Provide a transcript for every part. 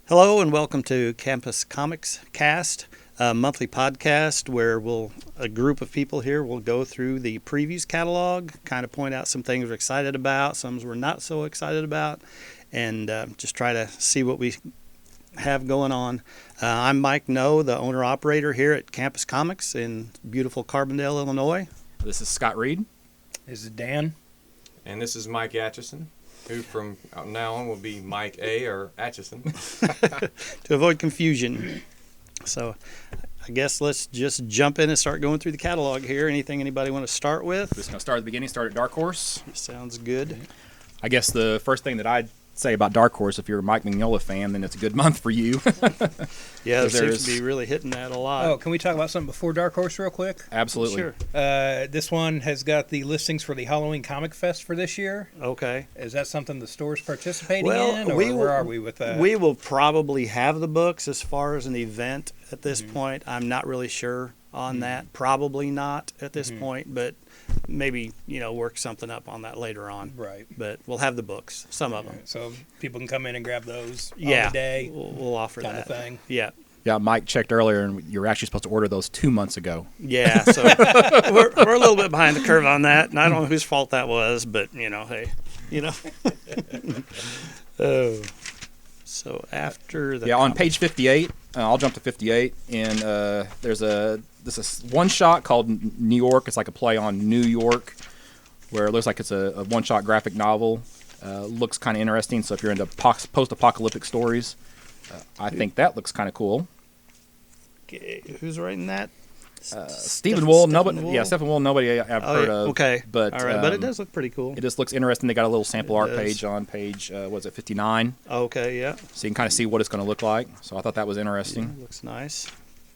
Hello and welcome to Campus Comics Cast, a monthly podcast where a group of people here will go through the previews catalog, kind of point out some things we're excited about, some we're not so excited about, and just try to see what we have going on. I'm Mike Noe, the owner-operator here at Campus Comics in beautiful Carbondale, Illinois. This is Scott Reed. This is Dan. And this is Mike Atchison, who from now on will be Mike A. or Atchison. To avoid confusion. So I guess let's just jump in and start going through the catalog here. Anything anybody want to start with? Just going to start at the beginning, start at Dark Horse. Sounds good. I guess the first thing that I'd say about Dark Horse, if you're a Mike Mignola fan, then it's a good month for you. Yeah, it seems to be really hitting that a lot. Oh, can we talk about something before Dark Horse real quick? Absolutely. Sure. This one has got the listings for the Halloween Comic Fest for this year. Okay. Is that something the store's participating Well, in, or where are we with that? We will probably have the books as far as an event at this point. I'm not really sure on that. Probably not at this point, but maybe, work something up on that later on. Right. But we'll have the books, some of them. Right. So people can come in and grab those on Yeah. the day. We'll offer kind that. of thing. Yeah. Yeah, Mike checked earlier, and you were actually supposed to order those 2 months ago. Yeah, so we're a little bit behind the curve on that, and I don't know whose fault that was, but, hey, Oh. So after the... On page 58, I'll jump to 58, and there's this one-shot called New York. It's like a play on New York, where it looks like it's a one-shot graphic novel. Looks kind of interesting, so if you're into post-apocalyptic stories, I think that looks kind of cool. Okay, who's writing that? Stephen Wool, nobody. Yeah, Stephen Wool, nobody I've heard of. Okay, but all right, but it does look pretty cool. It just looks interesting. They got a little sample It art does. page on page 59, Okay, yeah. so you can kind of see what it's going to look like. So I thought that was interesting. Looks nice.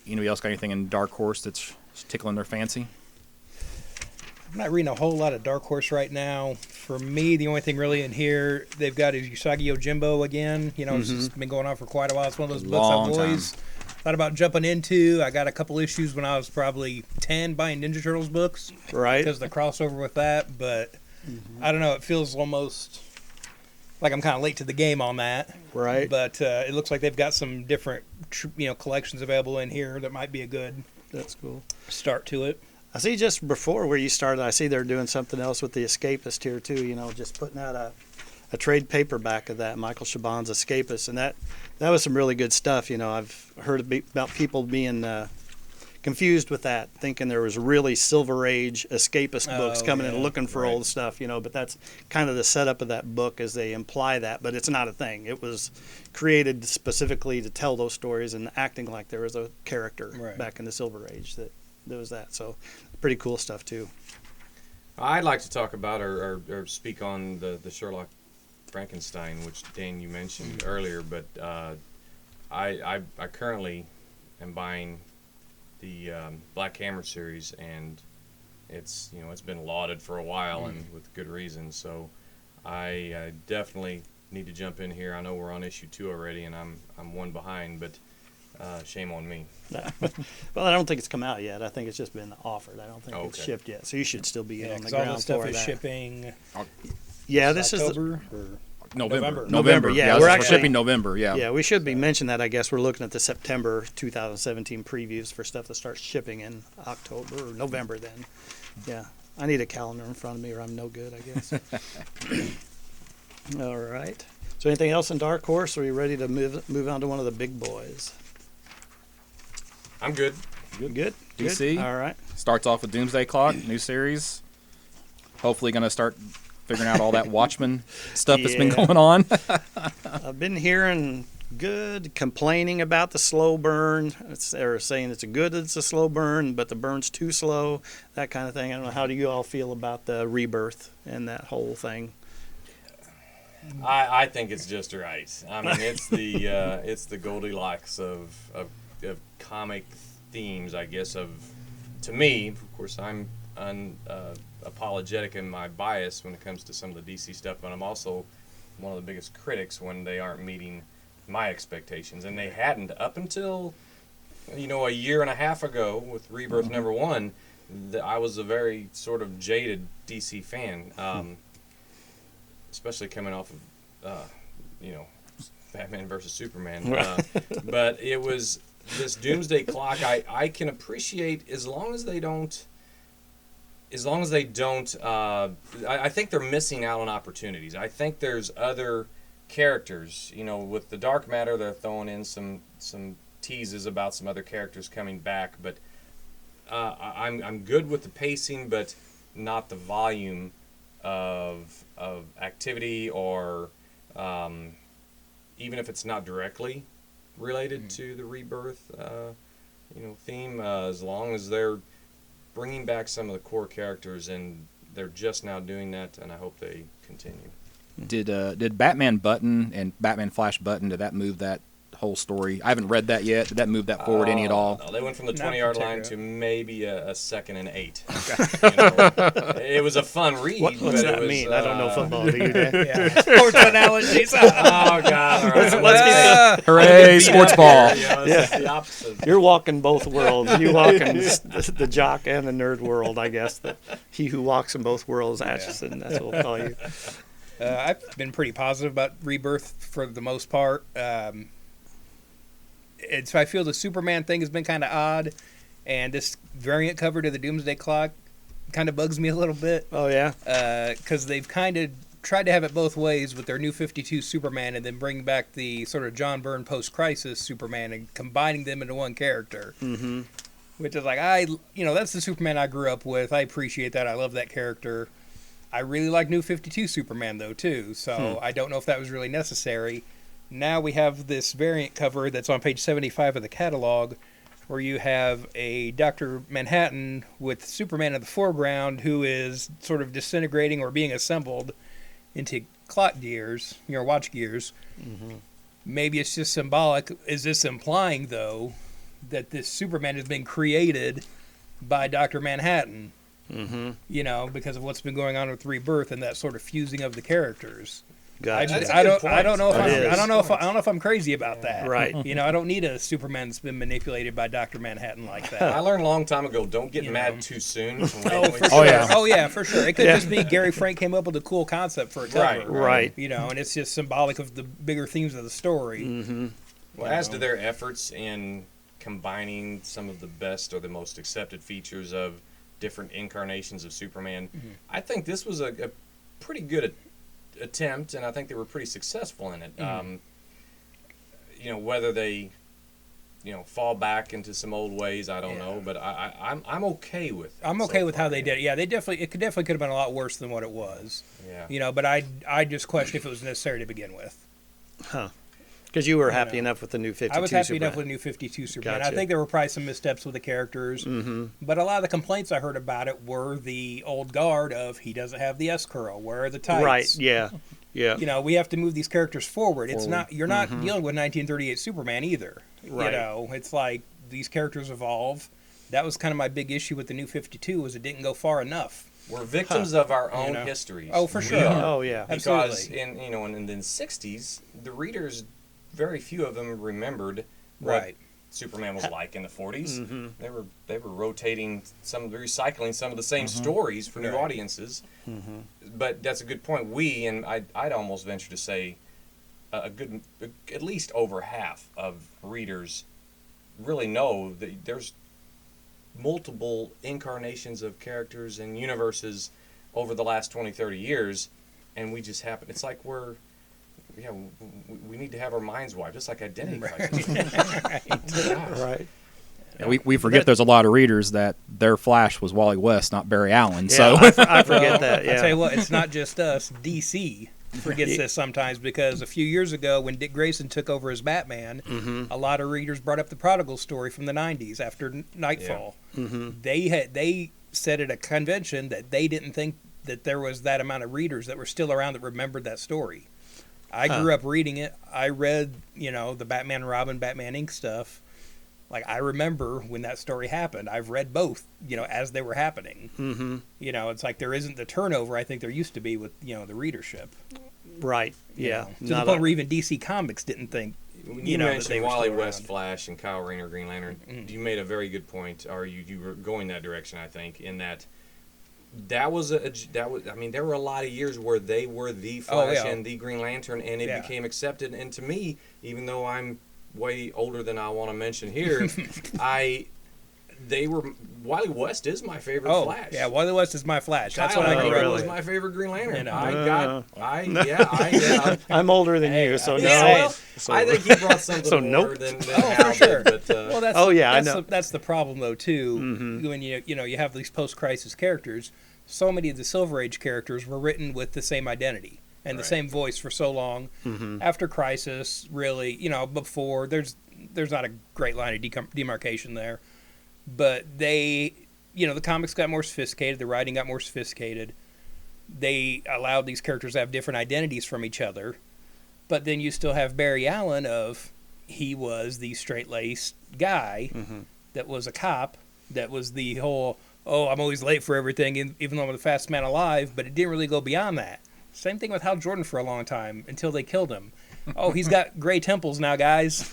Anybody else got anything in Dark Horse that's tickling their fancy? I'm not reading a whole lot of Dark Horse right now. For me, the only thing really in here they've got is Usagi Yojimbo again. It's just been going on for quite a while. It's one of those books Long I've always thought about jumping into. I got a couple issues when I was probably 10 buying Ninja Turtles books Right. because of the crossover with that. But I don't know. It feels almost like I'm kind of late to the game on that. Right. But it looks like they've got some different collections available in here that might be a good That's cool. start to it. I see just before where you started, I see they're doing something else with the Escapist here too, just putting out a trade paperback of that, Michael Chabon's Escapist, and that was some really good stuff. I've heard about people being confused with that, thinking there was really Silver Age Escapist books coming in looking for old stuff, but that's kind of the setup of that book as they imply that, but it's not a thing. It was created specifically to tell those stories and acting like there was a character back in the Silver Age that there was that. So pretty cool stuff too. I'd like to talk about or speak on the Sherlock Frankenstein, which Dan you mentioned earlier, but I currently am buying the Black Hammer series, and it's been lauded for a while and with good reason. So I definitely need to jump in here. I know we're on issue 2 already, and I'm one behind, but shame on me. Well, I don't think it's come out yet. I think it's just been offered. I don't think it's shipped yet. So you should still be on the 'cause all ground this stuff for is that. shipping. Yeah, this October, November. November, yeah, we're we're actually actually- shipping November. Yeah. Yeah, we should be mentioning that. I guess we're looking at the September 2017 previews for stuff that starts shipping in October or November then. Yeah, I need a calendar in front of me or I'm no good, I guess. All right. So anything else in Dark Horse? Or are you ready to move on to one of the big boys? I'm good. Good. DC. All right. Starts off with Doomsday Clock, new series. Hopefully going to start figuring out all that Watchmen stuff that's been Yeah. going on. I've been hearing good complaining about the slow burn. They're saying it's a slow burn, but the burn's too slow, that kind of thing. I don't know. How do you all feel about the rebirth and that whole thing? I think it's just right. I mean, it's the Goldilocks of comic themes, I guess. To me, of course, I'm apologetic in my bias when it comes to some of the DC stuff, but I'm also one of the biggest critics when they aren't meeting my expectations, and they hadn't up until a year and a half ago with Rebirth #1. I was a very sort of jaded DC fan. Especially coming off of, Batman versus Superman. But it was this Doomsday Clock. I can appreciate as long as they don't. I think they're missing out on opportunities. I think there's other characters. With the Dark Matter, they're throwing in some teases about some other characters coming back. But I'm good with the pacing, but not the volume of activity, or even if it's not directly related to the Rebirth theme. As long as they're bringing back some of the core characters, and they're just now doing that, and I hope they continue. Did Batman Button and Batman Flash Button, did that move that whole story? I haven't read that yet. Did that move that forward any at all? No, they went from the Not 20-yard line particularly. to maybe a second and 8. It was a fun read. What's but that it was, mean? I don't know football. Do you, Dan? Yeah. Sports analogies. Oh God! All right. Let's Hooray, sports ball. Yeah, Yeah. it's the opposite. You're walking both worlds. You walk in the jock and the nerd world, I guess. He who walks in both worlds, Atchison. That's what we'll call you. I've been pretty positive about Rebirth for the most part. I feel the Superman thing has been kind of odd, and this variant cover to the Doomsday Clock kind of bugs me a little bit. Oh yeah. Because they've kind of tried to have it both ways with their New 52 Superman, and then bring back the sort of John Byrne post-crisis Superman and combining them into one character. Mm-hmm. Which is like, that's the Superman I grew up with. I appreciate that. I love that character. I really like New 52 Superman, though, too. So I don't know if that was really necessary. Now we have this variant cover that's on page 75 of the catalog, where you have a Dr. Manhattan with Superman in the foreground, who is sort of disintegrating or being assembled into clock gears, watch gears. Mm-hmm. Maybe it's just symbolic. Is this implying, though, that this Superman has been created by Dr. Manhattan? Mm-hmm. Because of what's been going on with Rebirth and that sort of fusing of the characters. Gotcha. That's a I good don't point. know if That is. I don't know if I'm crazy about that. Right. I don't need a Superman that's been manipulated by Dr. Manhattan like that. I learned a long time ago, don't get You mad know. too soon. Oh, for Oh, sure. yeah. Oh, yeah, for sure. It could Yeah. just be Gary Frank came up with a cool concept for a cover. Right. And it's just symbolic of the bigger themes of the story. Mm-hmm. Well, as to their efforts in combining some of the best or the most accepted features of different incarnations of Superman, I think this was a pretty good attempt, and I think they were pretty successful in it. Whether they, fall back into some old ways, I don't know, but I'm okay with it. I'm okay so with far, how they did it. Yeah, it could have been a lot worse than what it was. Yeah. But I just question if it was necessary to begin with. Huh. Because you were You happy know. enough with the new 52 I was happy Superman. enough with New 52 Superman. Gotcha. I think there were probably some missteps with the characters, Mm-hmm. but a lot of the complaints I heard about it were the old guard of he doesn't have the S curl. Where are the tights? Right. Yeah. Yeah. We have to move these characters forward. It's Forward. not you're not dealing with 1938 Superman either. Right. It's like these characters evolve. That was kind of my big issue with the New 52 was it didn't go far enough. We're victims of our own histories. Oh, for We sure. are. Oh yeah. Because Absolutely. in the 60s, the readers, very few of them remembered what Right. Superman was like in the 40s. Mm-hmm. They were rotating recycling some of the same stories for new Right. audiences. Mm-hmm. But that's a good point. I'd almost venture to say at least over half of readers really know that there's multiple incarnations of characters and universes over the last 20, 30 years, and we just happen. It's like we need to have our minds wiped, just like Identity Crisis. Gosh. Right. Yeah, we forget there's a lot of readers that their Flash was Wally West, not Barry Allen. Yeah, So I forget that. Yeah. I tell you what, it's not just us. DC forgets this sometimes because a few years ago when Dick Grayson took over as Batman, Mm-hmm. a lot of readers brought up the Prodigal story from the 90s after Nightfall. Mm-hmm. They said at a convention that they didn't think that there was that amount of readers that were still around that remembered that story. I grew up reading it. I read, the Batman and Robin, Batman Inc. stuff. Like, I remember when that story happened. I've read both, as they were happening. Mm-hmm. It's like there isn't the turnover I think there used to be with, the readership. Right. Yeah. To the point where even DC Comics didn't think, When that you they mentioned were Wally still West, around. Flash, and Kyle Rayner, Green Lantern, you made a very good point. Or you were going that direction, I think, in that that was I mean, there were a lot of years where they were the Oh, Flash yeah. and the Green Lantern, and it Yeah. became accepted. And to me, even though I'm way older than I want to mention here, Wily West is my favorite Oh, Flash. yeah, Wally West is my Flash. That's Kyle what I Rayner grew up really? was with. my favorite Green Lantern. You know. Yeah. I'm older than Hey, you, so I'm no. saying. Well, So- I think he brought something So more nope. than Oh, Hal for sure. did, but Well, that's Oh, yeah, I know. that's the problem though too. When you have these post-crisis characters, so many of the Silver Age characters were written with the same identity and the Right. same voice for so long. After Crisis, really, before there's not a great line of demarcation there, but the comics got more sophisticated, the writing got more sophisticated. They allowed these characters to have different identities from each other, but then you still have Barry Allen he was the straight-laced guy that was a cop, that was the whole, oh, I'm always late for everything, even though I'm the fastest man alive, but it didn't really go beyond that. Same thing with Hal Jordan for a long time, until they killed him. Oh, he's got gray temples now, guys.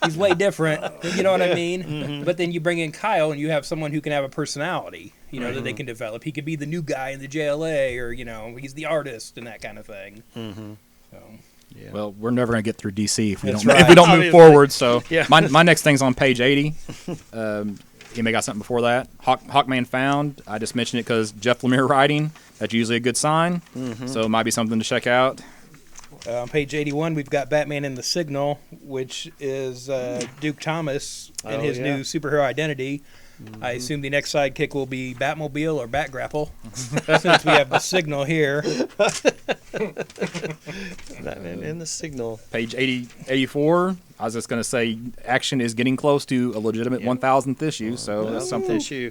He's way different. You know what I mean? But then you bring in Kyle, and you have someone who can have a personality, that they can develop. He could be the new guy in the JLA, or, he's the artist and that kind of thing. So, Yeah. Well, we're never going to get through DC if we That's don't right. if we don't move Obviously. forward. So Yeah. my next thing's on page 80. You may got something before that. Hawkman Found. I just mentioned it because Jeff Lemire writing. That's usually a good sign. So it might be something to check out. on page 81, we've got Batman in the Signal, which is Duke Thomas in Oh, his yeah. new superhero identity. I assume the next sidekick will be Batmobile or Batgrapple, since we have the Signal here. Batman in the Signal. Page 84. I was just going to say Action is getting close to a legitimate Yeah. 1,000th issue. So that's something. Issue.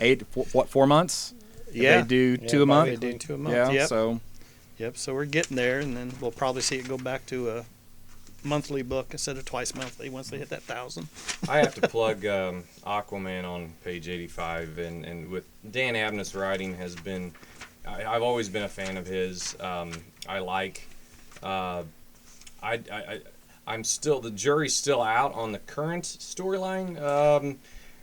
4 months? Yeah. They do Yeah, 2 a month? They do 2 a month. Yeah, Yep. so Yep. So we're getting there, and then we'll probably see it go back to a monthly book instead of twice monthly once they hit that 1,000. I have to plug Aquaman on page 85, and with Dan Abnett's writing has been, I've always been a fan of his. I like, I'm still, the jury's still out on the current storyline,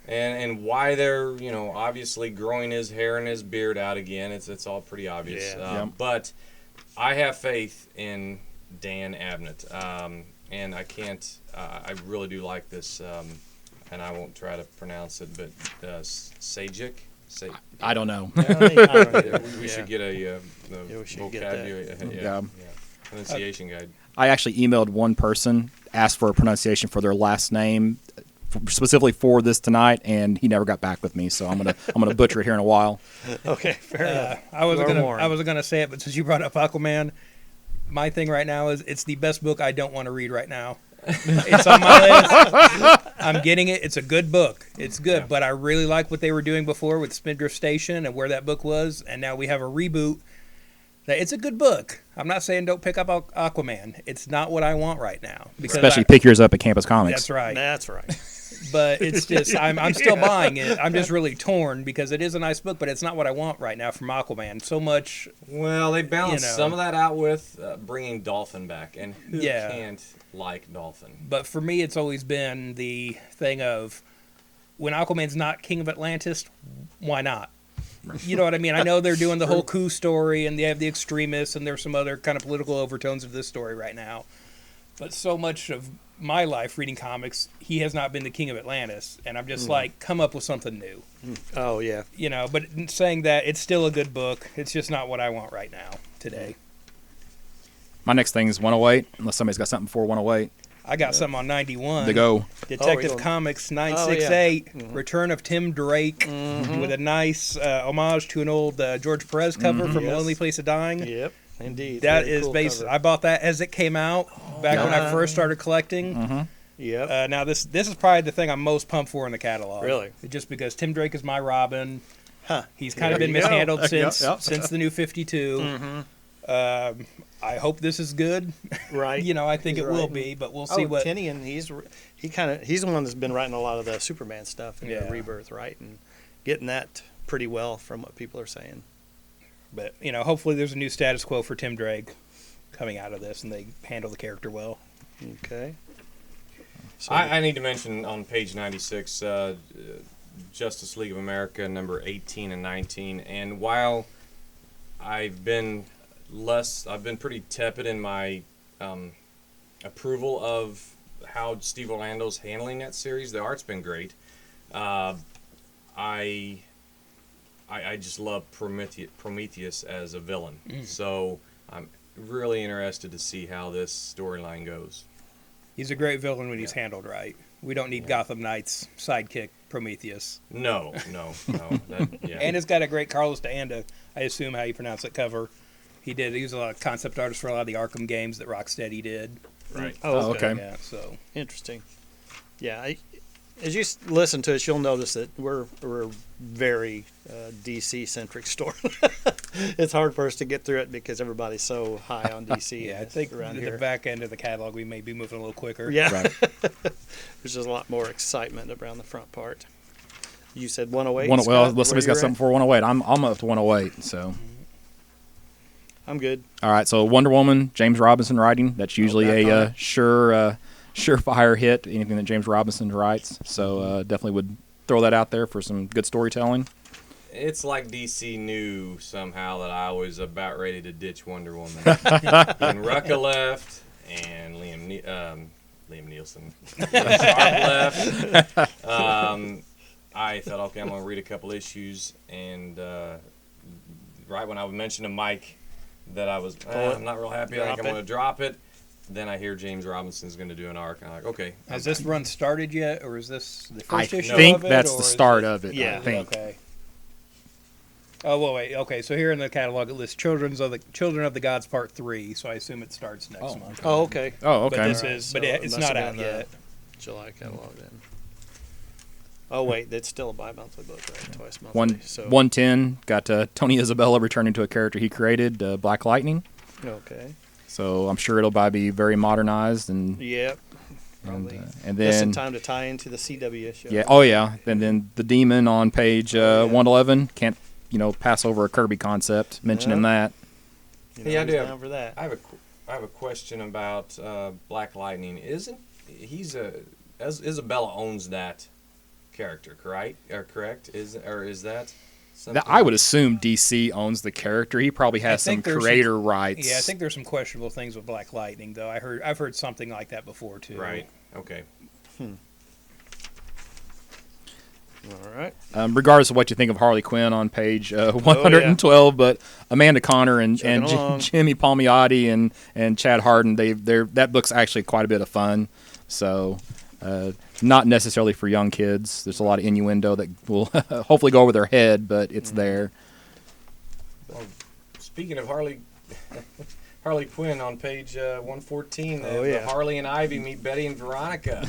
and why they're, obviously growing his hair and his beard out again. It's all pretty obvious. Yeah. Yep. But I have faith in Dan Abnett, and I can't. I really do like this, and I won't try to pronounce it, but Sajic. I don't know. I don't either. We Yeah. should get a we should get that. vocabulary, Yeah. pronunciation guide. I actually emailed one person, asked for a pronunciation for their last name, specifically for this tonight, and he never got back with me. So I'm gonna butcher it here in a while. Okay, fair enough. I wasn't Or gonna more. I wasn't gonna say it, but since you brought up Aquaman, my thing right now is it's the best book I don't want to read right now. It's on my list. I'm getting it. It's a good book. It's good, but I really like what they were doing before with Spindrift Station and where that book was, and now we have a reboot. It's a good book. I'm not saying don't pick up Aquaman. It's not what I want right now. Because Especially pick yours up at Campus Comics. That's right. That's right. But it's just I'm still buying it. I'm just really torn because it is a nice book, but it's not what I want right now from Aquaman. So much. Well, they balanced You know. some of that out with bringing Dolphin back, and who Yeah. can't like Dolphin? But for me, it's always been the thing of when Aquaman's not King of Atlantis, why not? You know what I mean? I know they're doing the whole coup story, and they have the extremists, and there's some other kind of political overtones of this story right now. But so much of my life reading comics, he has not been the King of Atlantis, and I'm just like, come up with something new. Oh yeah. But saying that, it's still a good book. It's just not what I want right now, today. My next thing is 108, unless somebody's got something before 108. I got something on 91. To go. Detective Oh, yeah. Comics 968, Mm-hmm. Return of Tim Drake, with a nice homage to an old George Perez cover from Yes. Lonely Place of Dying. Yep. Indeed. That Very is cool based. cover. I bought that as it came out back when I first started collecting. Yep. Now this is probably the thing I'm most pumped for in the catalog. Really? Just because Tim Drake is my Robin. Huh. He's kind of There been you go. mishandled since Yep. since the new 52. I hope this is good. Right. I think He's it will right. be, but we'll see Oh, what. Tinian, he's the one that's been writing a lot of the Superman stuff and Yeah. the Rebirth, right? And getting that pretty well from what people are saying. But hopefully there's a new status quo for Tim Drake coming out of this, and they handle the character well. Okay. So I need to mention on page 96, Justice League of America number 18 and 19. And while I've been pretty tepid in my approval of how Steve Orlando's handling that series. The art's been great. I just love Prometheus as a villain. So I'm really interested to see how this storyline goes. He's a great villain when he's handled right. We don't need Gotham Knights sidekick Prometheus. No. And it's got a great Carlos D'Anda, I assume how you pronounce it, cover. He was a lot of concept artist for a lot of the Arkham games that Rocksteady did. Right. Oh, okay. Yeah, so Interesting. Yeah, as you listen to us, you'll notice that we're very DC centric store. It's hard for us to get through it because everybody's so high on DC. yeah, I think around the here. back end of the catalog we may be moving a little quicker. Yeah, Right. there's just a lot more excitement around the front part. You said 108. Well, Scott, somebody's where got you're something at? for 108. I'm up to 108. So, I'm good. all right. So Wonder Woman, James Robinson writing. That's usually back on a it. surefire hit. Anything that James Robinson writes. So definitely would throw that out there for some good storytelling. It's like DC knew somehow that I was about ready to ditch Wonder Woman. And Rucka left, and Liam Nielsen, Liam Sharp left. I thought, okay, I'm going to read a couple issues, and right when I mentioned to Mike that I was, I'm not real happy, I think I'm going to drop it. Then I hear James Robinson's going to do an arc, and I'm like, okay. Has this run started yet, or is this the I first issue think of it? that's or the is start it- of it. Yeah. I think. Okay. Oh, well, wait. Okay, so here in the catalog it lists Children of the Gods Part 3, so I assume it starts next month. Oh, okay. Oh, But okay. this Alright, is, so but it it's must not have out been the yet. July catalog then. Oh wait, it's still a bi-monthly book, right? Twice monthly. One So 110 got Tony Isabella returning to a character he created, Black Lightning. okay. So I'm sure it'll probably be very modernized and Yep. and, Probably. and Just in then time to tie into the CW issue. yeah, oh yeah, and then the Demon on page Oh, yeah. 111 can't pass over a Kirby concept mentioning that. You know, Yeah, I he's do have- down for that. I have a question about Black Lightning. Isabella owns that character, correct? Is that something? I would assume DC owns the character. He probably has some think there's creator rights. Yeah, I think there's some questionable things with Black Lightning, though. I've heard something like that before too. Right. Okay. All right. Regardless of what you think of Harley Quinn on page 112, but Amanda Connor and Chugging along. Jimmy Palmiotti and Chad Harden, that book's actually quite a bit of fun. So, not necessarily for young kids. There's a lot of innuendo that will hopefully go over their head, but it's there. Speaking of Harley Quinn on page 114, Oh, the yeah. Harley and Ivy meet Betty and Veronica,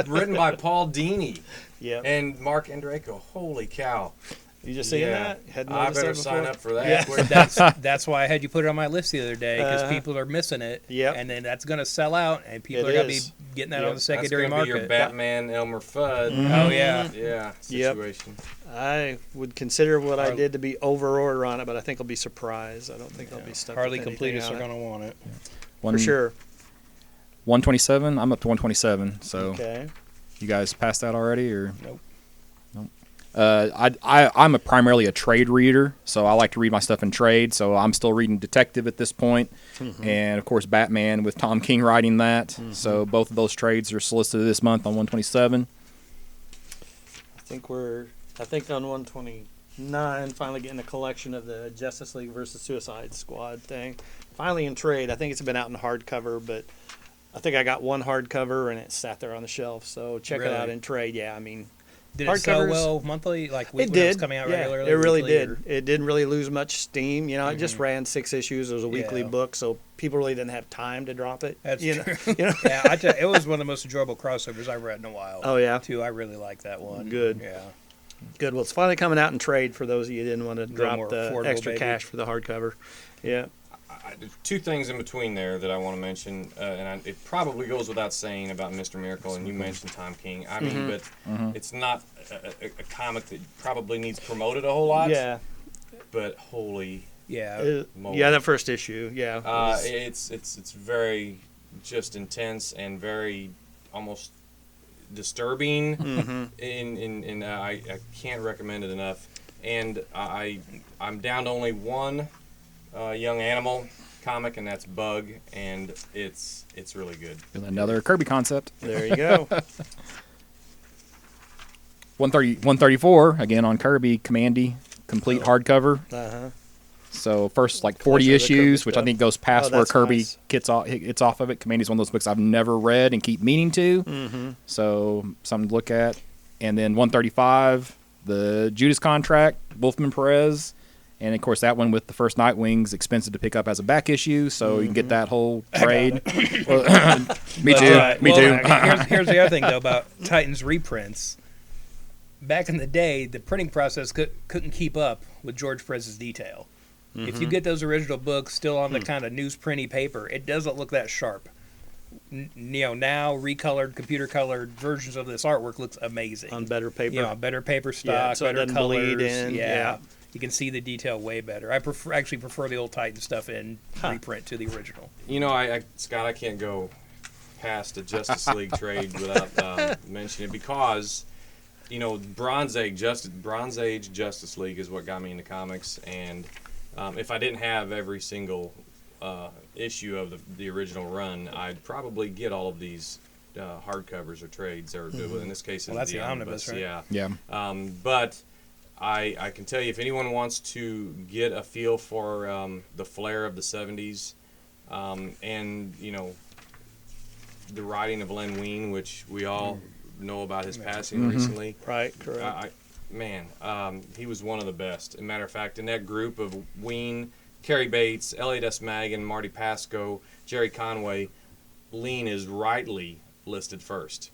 written by Paul Dini Yep. and Mark Andreyko. Holy cow! You just seeing that? Hadn't I noticed better that sign before? up for that. Yeah. Well, that's why I had you put it on my list the other day because Uh-huh. people are missing it. Yep. And then that's going to sell out, and people It are going to be is. getting that Yep. on the That's secondary gonna be your market. Batman Elmer Fudd. Oh yeah. Yeah, Yep. situation. I would consider what I Harley- did to be over order on it, but I think I'll be surprised. I don't think I'll be stuck Harley with anything completists on are it. going to want it. One, For sure. 127. I'm up to 127. So Okay. you guys passed that already, or Nope. Nope. I'm primarily a trade reader, so I like to read my stuff in trade. So I'm still reading Detective at this point, and of course Batman with Tom King writing that. So both of those trades are solicited this month on 127. I think on 129, finally getting a collection of the Justice League versus Suicide Squad thing. Finally in trade. I think it's been out in hardcover, but I think I got one hardcover and it sat there on the shelf. So check it out Really? in trade. Yeah, I mean, Did it sell Hardcovers- well monthly? Like it when it did. was coming out Yeah, regularly? it really weekly, did. or- It didn't really lose much steam. You know, it just ran 6 issues. It was a weekly Yeah. book, so people really didn't have time to drop it. That's you know? true. You know? Yeah, it was one of the most enjoyable crossovers I've read in a while. Oh yeah, Too, I really like that one. Good. Yeah. good. Well, it's finally coming out in trade for those of you who didn't want to drop more the affordable, extra maybe. cash for the hardcover. Yeah. There's two things in between there that I want to mention, it probably goes without saying about Mr. Miracle, and you mentioned Tom King. I mean, but it's not a comic that probably needs promoted a whole lot. Yeah. But holy, Yeah. moly. Yeah, that first issue. Yeah. was- it's very just intense and very almost disturbing. I can't recommend it enough. And I'm down to only one young animal comic, and that's Bug, and it's really good. Another Kirby concept. There you go. 134 again on Kirby, Commandy, complete hardcover. Uh-huh. So first like 40 Pleasure of the issues, Kirby which stuff. I think goes past Oh, where that's Kirby nice. gets off of it. Commandy's one of those books I've never read and keep meaning to. Mm-hmm. So something to look at. And then 135, the Judas contract, Wolfman Perez. And of course that one with the first Nightwing's expensive to pick up as a back issue, so you can get that whole trade. Me too. Me too. Here's the other thing though about Titans reprints. Back in the day, the printing process couldn't keep up with George Perez's detail. If you get those original books still on the kind of newsprinty paper, it doesn't look that sharp. Now recolored, computer colored versions of this artwork looks amazing. On better paper. Better paper stock, Yeah, so it better doesn't colors. bleed in, yeah. You can see the detail way better. I actually prefer the old Titan stuff in reprint to the original. Scott, I can't go past a Justice League trade without mentioning it because, Bronze Age Justice League is what got me into comics, and if I didn't have every single issue of the original run, I'd probably get all of these hardcovers or trades, or in this case, it's Well, that's the the omnibus, right? Yeah. Yeah. But I can tell you, if anyone wants to get a feel for the flair of the 70s, and the writing of Len Wein, which we all know about his passing recently. Right, correct. He was one of the best. As a matter of fact, in that group of Wein, Cary Bates, Elliot S. Maggin, Marty Pasco, Jerry Conway, Lean is rightly listed first.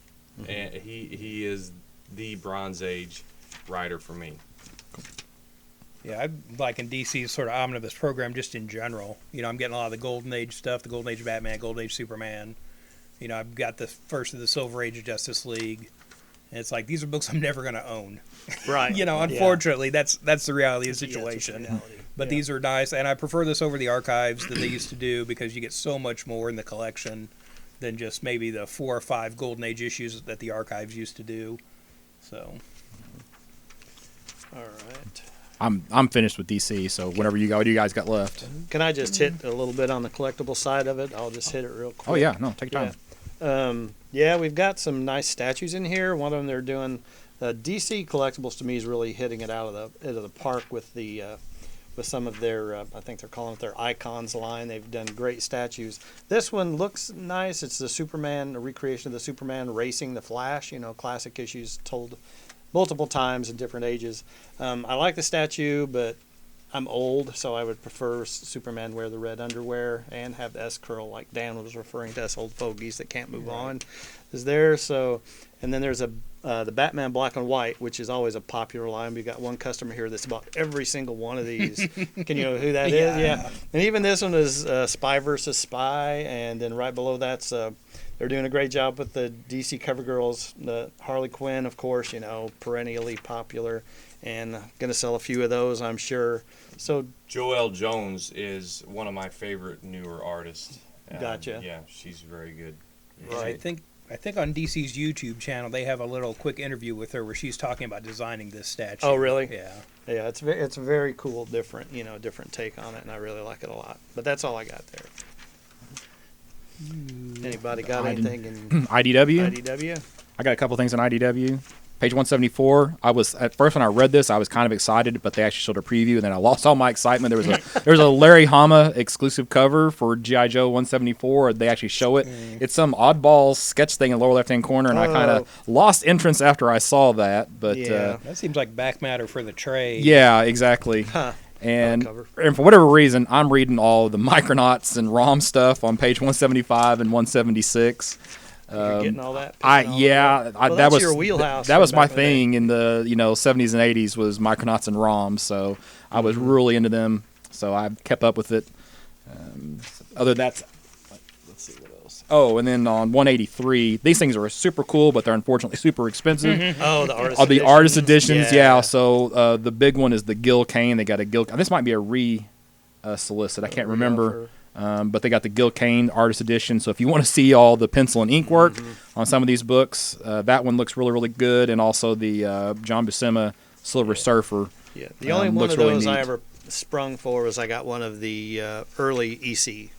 And he is the Bronze Age writer for me. Yeah, I like in DC's sort of omnibus program just in general. I'm getting a lot of the Golden Age stuff, the Golden Age Batman, Golden Age Superman. I've got the first of the Silver Age of Justice League. And it's like, these are books I'm never going to own. Right. Unfortunately, that's the reality of the Yeah, it's a situation. reality. But Yeah. these are nice, and I prefer this over the archives that they used to do because you get so much more in the collection than just maybe the 4 or 5 Golden Age issues that the archives used to do. So, All right. I'm finished with DC, so whenever what do you guys got left? Can I just hit a little bit on the collectible side of it? I'll just hit it real quick. Oh yeah, no, take your time. We've got some nice statues in here. One of them they're doing. DC Collectibles to me is really hitting it out of the park with the with some of their I think they're calling it their icons line. They've done great statues. This one looks nice. It's the Superman, a recreation of the Superman racing the Flash. Classic issues told multiple times in different ages. I like the statue, but I'm old, so I would prefer Superman wear the red underwear and have the S curl, like Dan was referring to us old fogies that can't move on, is there. So, and then there's the Batman black and white, which is always a popular line. We got one customer here that's bought every single one of these. Can you know who that is? Yeah. And even this one is Spy versus Spy, and then right below that's they're doing a great job with the DC cover girls. The Harley Quinn, of course, perennially popular, and going to sell a few of those, I'm sure. So Joelle Jones is one of my favorite newer artists. Gotcha. Yeah, she's very good. I think on DC's YouTube channel they have a little quick interview with her where she's talking about designing this statue. Oh, really? Yeah. Yeah, it's a very cool, different take on it, and I really like it a lot. But that's all I got there. Anybody got anything in IDW. IDW? I got a couple things on IDW. Page 174. I was at first when I read this, I was kind of excited, but they actually showed a preview, and then I lost all my excitement. There was a Larry Hama exclusive cover for GI Joe 174. They actually show it. It's some oddball sketch thing in the lower left hand corner, and I kind of lost interest after I saw that. But Yeah. That seems like back matter for the trade. yeah, exactly. Huh. And cover. for whatever reason, I'm reading all the Micronauts and ROM stuff on page 175 and 176. You're getting all that? Well, Well, that that's was your wheelhouse That from was my back in the day. thing in the 70s and 80s was Micronauts and ROMs, so I was really into them. So I kept up with it. Other than that, let's see what else. Oh, and then on 183, these things are super cool, but they're unfortunately super expensive. Oh, the artist. Oh, the artist editions, Yeah. yeah. So the big one is the Gil Kane. They got a Gil. This might be a solicit. I can't remember. But they got the Gil Kane artist edition. So if you want to see all the pencil and ink work on some of these books, that one looks really, really good. And also the John Buscema Silver Surfer. Yeah, the only one looks of really those I neat. ever sprung for was I got one of the early EC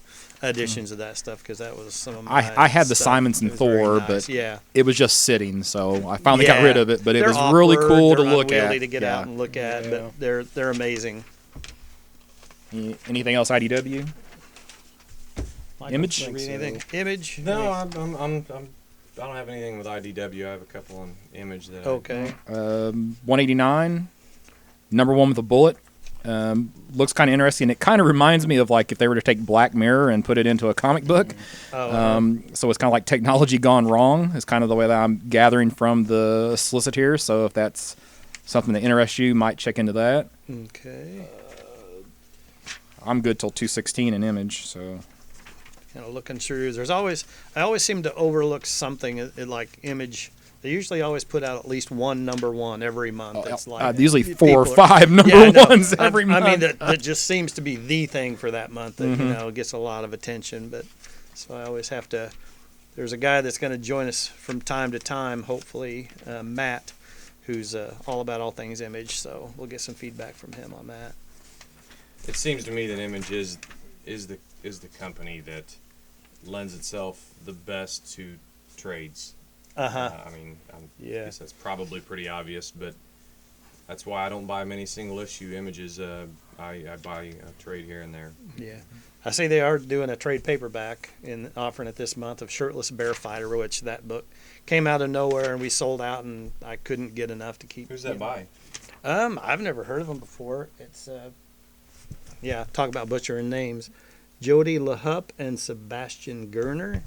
editions of that stuff because that was some of my. I had the stuff. Simonson It was very Thor, nice. but yeah, it was just sitting, so I finally got Yeah. rid of it. But it They're was really awkward, cool to they're look unwieldy at. to get Yeah. out and look at, Yeah. but they're amazing. Anything else IDW? Michael, Image? wanna read anything? Image? No, I don't have anything with IDW. I have a couple on Image that. Okay. 189, number one with a bullet. Looks kind of interesting. It kind of reminds me of like if they were to take Black Mirror and put it into a comic book. So it's kind of like technology gone wrong. Is kind of the way that I'm gathering from the solicit here. So if that's something that interests you, might check into that. Okay. I'm good till 216 in Image. So Looking through. I always seem to overlook something like Image. They usually always put out at least one number one every month. It's like usually people 4 or are- 5 number Yeah, I know. ones every month. I mean, that just seems to be the thing for that month that gets a lot of attention. But so I always have to. There's a guy that's going to join us from time to time, hopefully, Matt, who's all about all things Image. So we'll get some feedback from him on that. It seems to me that Image is the company that lends itself the best to trades. I mean, Yeah. I guess that's probably pretty obvious, but that's why I don't buy many single issue Images. I buy a trade here and there. Yeah. I see they are doing a trade paperback and offering it this month of Shirtless Bear Fighter, which that book came out of nowhere and we sold out and I couldn't get enough to keep. Who's that by? I've never heard of them before. It's talk about butchering names. Jody LaHupp and Sebastian Gerner.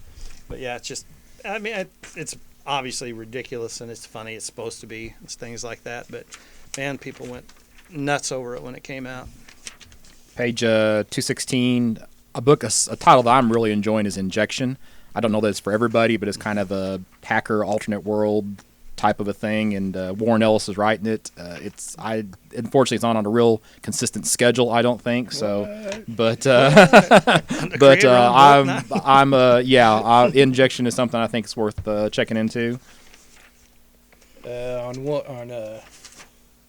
But yeah, it's just, I mean, it's obviously ridiculous and it's funny. It's supposed to be. It's things like that. But man, people went nuts over it when it came out. Page 216, a title that I'm really enjoying is Injection. I don't know that it's for everybody, but it's kind of a hacker alternate world type of a thing, and Warren Ellis is writing it. Unfortunately it's not on a real consistent schedule, I don't think so. But Injection is something I think is worth checking into. On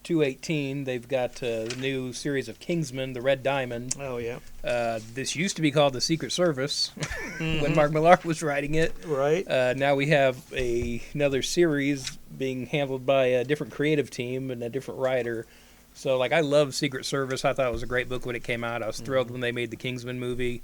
218, they've got the new series of Kingsman, The Red Diamond. Oh, yeah. This used to be called The Secret Service when Mark Millar was writing it. Right. Now we have another series being handled by a different creative team and a different writer. So, I love Secret Service. I thought it was a great book when it came out. I was thrilled when they made the Kingsman movie.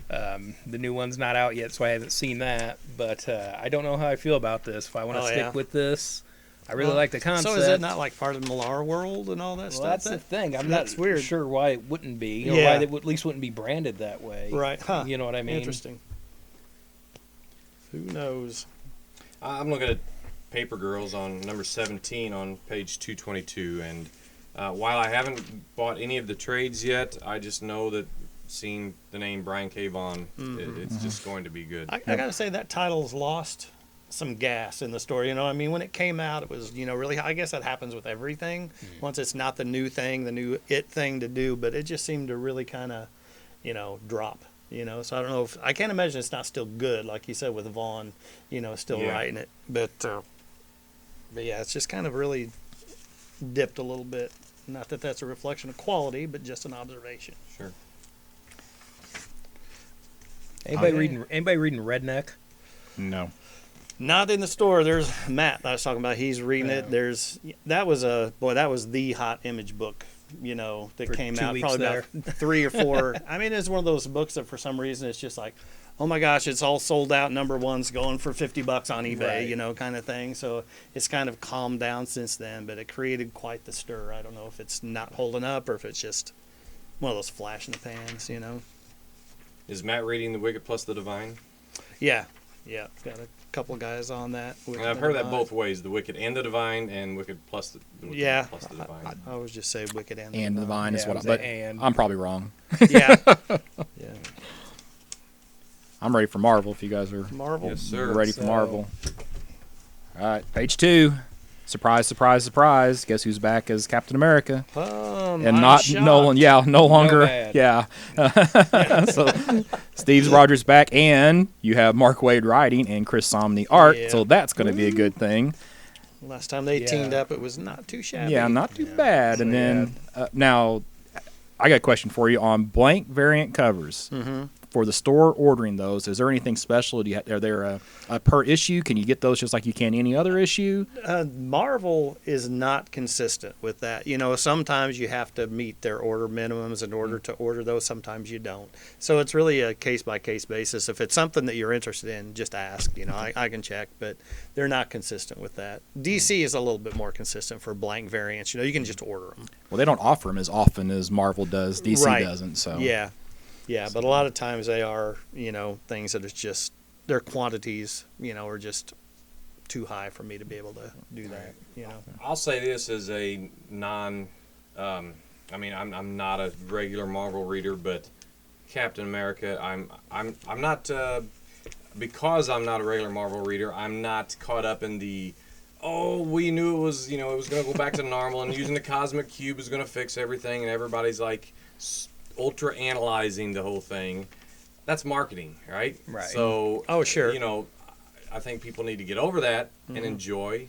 The new one's not out yet, so I haven't seen that. But I don't know how I feel about this. If I want to stick with this, I really like the concept. So is it not like part of the Millar world and all that stuff? That's the thing. I'm that's not weird. sure why it wouldn't be. Or Yeah. why they at least wouldn't be branded that way. Right. Huh. You know what I mean? Interesting. Who knows? I'm looking at Paper Girls on number 17 on page 222, and while I haven't bought any of the trades yet, I just know that seeing the name Brian K. Vaughan, it's just going to be good. I gotta say that title's lost some gas in the story. I mean, when it came out, it was really. I guess that happens with everything. Once it's not the new thing, the new it thing to do, but it just seemed to really kind of, drop. So I don't know if I can't imagine it's not still good, like you said with Vaughn, still Yeah. writing it. But yeah, it's just kind of really dipped a little bit. Not that that's a reflection of quality, but just an observation. Sure. Anybody Okay. reading Redneck? No. Not in the store. There's Matt that I was talking about. He's reading it. That was the hot Image book, that For came 2 out weeks probably there. about 3 or 4. I mean, it's one of those books that for some reason it's just like, oh my gosh, it's all sold out. Number one's going for $50 on eBay, Right. kind of thing. So it's kind of calmed down since then, but it created quite the stir. I don't know if it's not holding up or if it's just one of those flash in the pans, Is Matt reading The Wicked plus the Divine? Yeah, got a couple guys on that. And I've heard that both ways: The Wicked and the Divine, and Wicked plus the Divine. I always just say Wicked and And Divine is Yeah, what it was but and. I'm probably wrong. Yeah. Yeah. I'm ready for Marvel if you guys are Marvel. Yes, sir. ready for So- Marvel. All right, page 2. Surprise, surprise, surprise. Guess who's back as Captain America? I'm And not shocked. Nolan. Yeah, no longer. Nomad. Yeah. So Steve Rogers back, and you have Mark Waid writing and Chris Somney art. Yeah. So that's going to be a good thing. Last time they Yeah. teamed up, it was not too shabby. Yeah, not too bad. And So, then now, I got a question for you on blank variant covers. Mm-hmm. For the store ordering those, is there anything special? Are there a per issue? Can you get those just like you can any other issue? Marvel is not consistent with that. You know, sometimes you have to meet their order minimums in order to order those. Sometimes you don't. So it's really a case-by-case basis. If it's something that you're interested in, just ask. You know, I can check, but they're not consistent with that. DC is a little bit more consistent for blank variants. You know, you can just order them. Well, they don't offer them as often as Marvel does. DC Right. doesn't. So Yeah. Yeah, but a lot of times they are, you know, things that it's just, their quantities, you know, are just too high for me to be able to do that, you know. I'll say this as a I mean, I'm not a regular Marvel reader, but Captain America, I'm not because I'm not a regular Marvel reader. I'm not caught up in the we knew it was it was going to go back to normal and using the cosmic cube is going to fix everything, and everybody's like ultra analyzing the whole thing. That's marketing, right? Right. So, Oh, sure. You know, I think people need to get over that and enjoy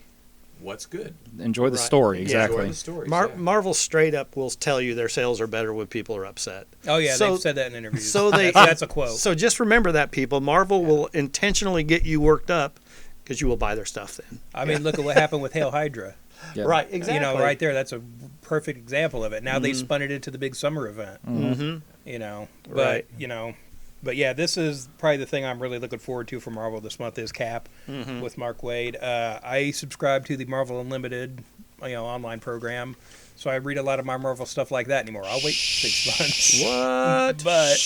what's good. enjoy the Right. story. Yeah. Exactly. Enjoy the stories. yeah. Marvel straight up will tell you their sales are better when people are upset. Oh yeah, So- they've said that in interviews. so they- that's a quote. So just remember that, people. Marvel will intentionally get you worked up because you will buy their stuff then. I mean, look at what happened with Hail Hydra. Yeah. Right, exactly. You know, right there, that's a perfect example of it. Now they spun it into the big summer event. Mm-hmm. You know, but Right. but yeah, this is probably the thing I'm really looking forward to for Marvel this month is Cap Mm-hmm. with Mark Waid. I subscribe to the Marvel Unlimited, online program, so I read a lot of my Marvel stuff like that anymore. I'll wait 6 months. What? But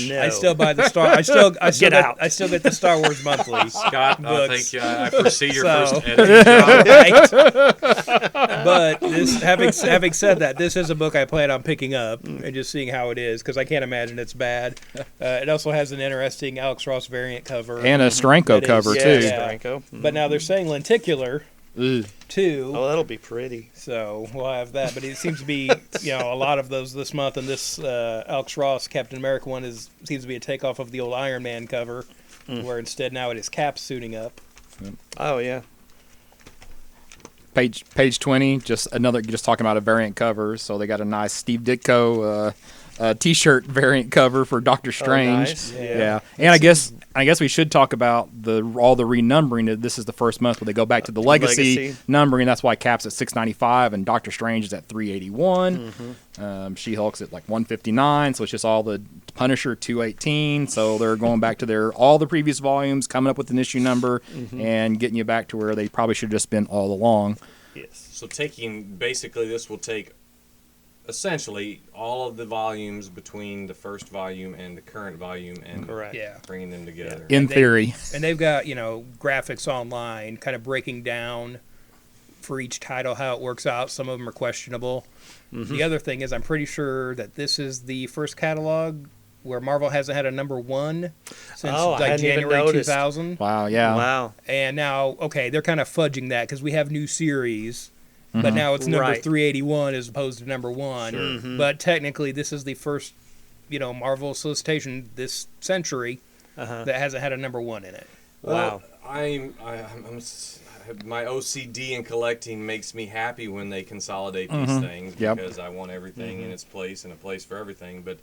No. I still buy the Star. I still Get out. I still get the Star Wars monthly. Scott, I books. think I foresee your So- first editing job. Right. But this, having said that, this is a book I plan on picking up and just seeing how it is because I can't imagine it's bad. It also has an interesting Alex Ross variant cover. And a Stranko That is- cover yeah, too. yeah. Franco. But now they're saying lenticular Ugh. too. Oh, that'll be pretty. So we'll have that. But it seems to be, a lot of those this month. And this Alex Ross Captain America one seems to be a takeoff of the old Iron Man cover, where instead now it is Cap suiting up. Oh, yeah. Page 20, just talking about a variant cover. So they got a nice Steve Ditko T-shirt variant cover for Doctor Strange. nice. Yeah. And I guess we should talk about all the renumbering. This is the first month where they go back to the legacy numbering. That's why Cap's at 695 and Doctor Strange is at 381. She-Hulk's at like 159. So it's just all the Punisher 218. So they're going back to all the previous volumes, coming up with an issue number, and getting you back to where they probably should have just been all along. Yes. So basically this will take essentially all of the volumes between the first volume and the current volume and Correct. Yeah. bringing them together. In they- theory. And they've got, graphics online kind of breaking down for each title how it works out. Some of them are questionable. The other thing is I'm pretty sure that this is the first catalog where Marvel hasn't had a number one since Oh, I like hadn't even January noticed. 2000. Wow, yeah. Wow. And now, okay, they're kind of fudging that because we have new series, but now it's number Right. 381 as opposed to number one. But technically, this is the first, Marvel solicitation this century Uh-huh. that hasn't had a number one in it. Wow. My OCD in collecting makes me happy when they consolidate these things Yep. because I want everything in its place and a place for everything. But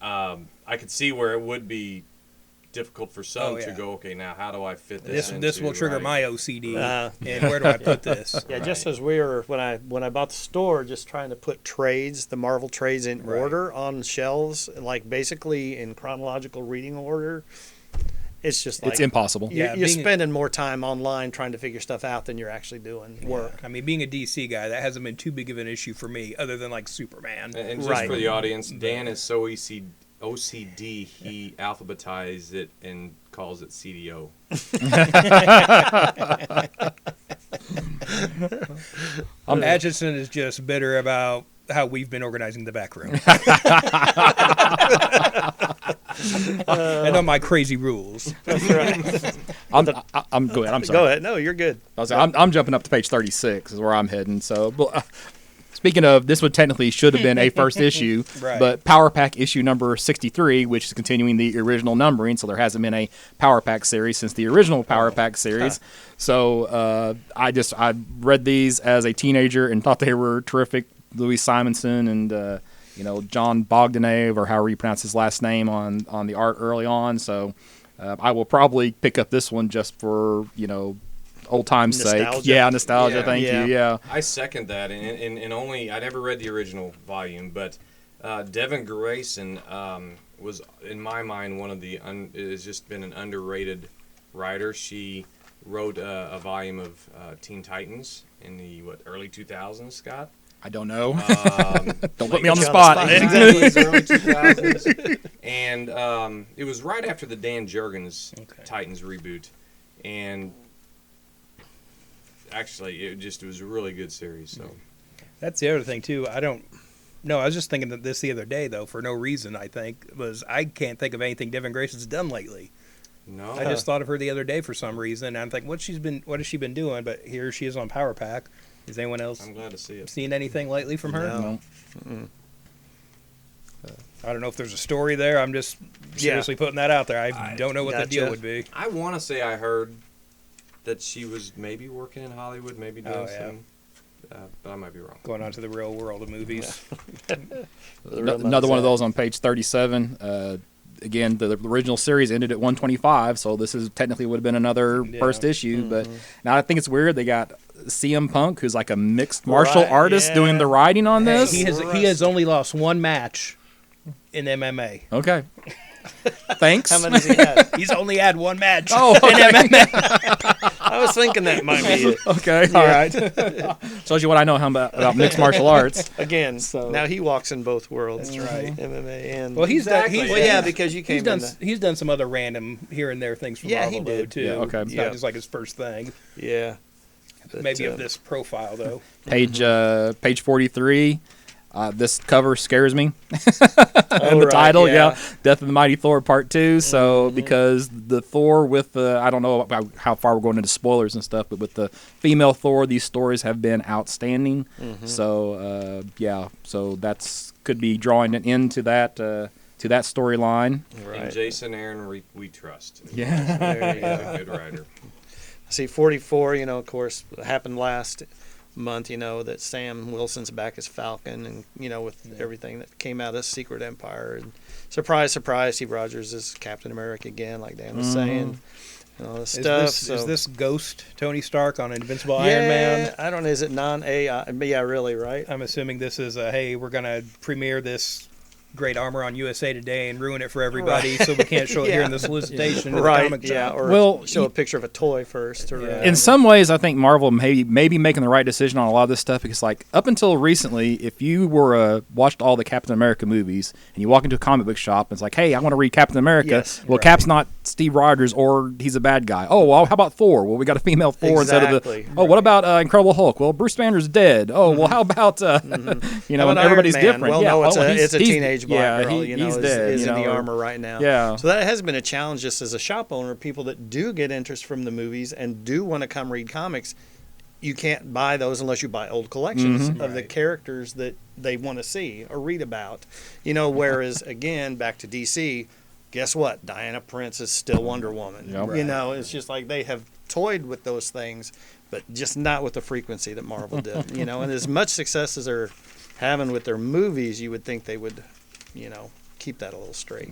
I could see where it would be difficult for some Oh, to yeah. go, okay, now how do I fit this This will into, trigger right? my OCD. Uh, And where do I put this? Yeah, just as we were when I bought the store, just trying to put trades, the Marvel trades in Right. order on shelves, like basically in chronological reading order. It's just like It's impossible. Yeah, you're being- spending more time online trying to figure stuff out than you're actually doing work. I mean, being a DC guy, that hasn't been too big of an issue for me, other than like Superman. And just Right. for the audience, Dan is so OCD, he alphabetized it and calls it CDO. Atchison is just bitter about how we've been organizing the back room. And on my crazy rules. That's right. I'm go ahead. I'm sorry. Go ahead. No, you're good. I'm jumping up to page 36 is where I'm heading. So, speaking of, this would technically should have been a first issue, Right. but Power Pack issue number 63, which is continuing the original numbering, so there hasn't been a Power Pack series since the original Power Pack series. So I read these as a teenager and thought they were terrific. Louis Simonson and John Bogdanave, or however you pronounce his last name, on the art early on. So I will probably pick up this one just for old times' sake. Nostalgia. Yeah, nostalgia. Yeah. Thank you. Yeah. I second that, and only I never read the original volume, but Devin Grayson was, in my mind, one of the has just been an underrated writer. She wrote a volume of Teen Titans in the early 2000s, Scott. I don't know. Don't put Late me on the 2000s. spot. Exactly, it's early 2000s, and it was right after the Dan Jurgens Titans reboot, and actually, it was a really good series. So That's the other thing too. I was just thinking that this the other day though, for no reason. I can't think of anything Devin Grayson's done lately. no, I just thought of her the other day for some reason, and I'm thinking, what has she been doing? But here she is on Power Pack. Is anyone else I'm glad to see it. seen anything lately from her? No. I don't know if there's a story there. I'm just seriously putting that out there. I don't know what the deal gotcha. would be. I want to say I heard that she was maybe working in Hollywood, maybe doing Oh, yeah. some, but I might be wrong. Going on to the real world of movies. Another one of those on page 37. Again, the original series ended at 125, so this is technically would have been another first issue. But now I think it's weird. They got CM Punk, who's like a mixed martial Right, artist, yeah. doing the writing on this. he has only lost one match in MMA. Okay. Thanks. How many does he have? He's only had one match Oh, in MMA. I was thinking that might be it. Okay. All right. Shows you what I know about mixed martial arts. Again, now he walks in both worlds. That's right. MMA and Well, he's Exactly. done. well, yeah, because you came He's done. in. He's done some other random here and there things from Yeah, Marvel he though, did. too. Yeah, okay. It's Yeah. not just like his first thing. Yeah. But, Maybe of this profile though. Page 43. This cover scares me. Oh, The right, title, yeah. Death of the Mighty Thor Part 2. So, Mm-hmm. because the Thor with the, I don't know about how far we're going into spoilers and stuff, but with the female Thor, these stories have been outstanding. Mm-hmm. So, so that's could be drawing it into that storyline. Right. And Jason Aaron, we trust. Yeah. There you He's go. a good writer. See, 44, of course, happened last month, that Sam Wilson's back as Falcon, and, with everything that came out of Secret Empire. And surprise, surprise, Steve Rogers is Captain America again, like Dan was saying. And all this stuff. Is this Ghost Tony Stark on Invincible yeah, Iron Man? I don't know. Is it non-AI? Yeah, really, right? I'm assuming this is hey, we're gonna premiere this great armor on USA Today and ruin it for everybody, so we can't show it here in the solicitation. in the Right, comic yeah, shop. or Well, show a picture of a toy first. Or, Yeah. In some ways, I think Marvel may be making the right decision on a lot of this stuff because, like, up until recently, if you were watched all the Captain America movies and you walk into a comic book shop and it's like, hey, I want to read Captain America. Yes, well, right. Cap's not Steve Rogers or he's a bad guy. Oh, well, how about Thor? Well, we got a female Thor instead of Exactly, the. Oh, what about Incredible Hulk? Well, Bruce Banner's dead. Oh, well, how about How and about everybody's Iron Man? different. Well, yeah, no, it's he's- a he's- teenage black yeah, girl. he's is, dead. is in the or- armor right now. Yeah. So that has been a challenge just as a shop owner. People that do get interest from the movies and do want to come read comics, you can't buy those unless you buy old collections of the Right. characters that they want to see or read about. Whereas again, back to DC, guess what? Diana Prince is still Wonder Woman. Yep. Right. It's just like they have toyed with those things, but just not with the frequency that Marvel did. And as much success as they're having with their movies, you would think they would, keep that a little straight.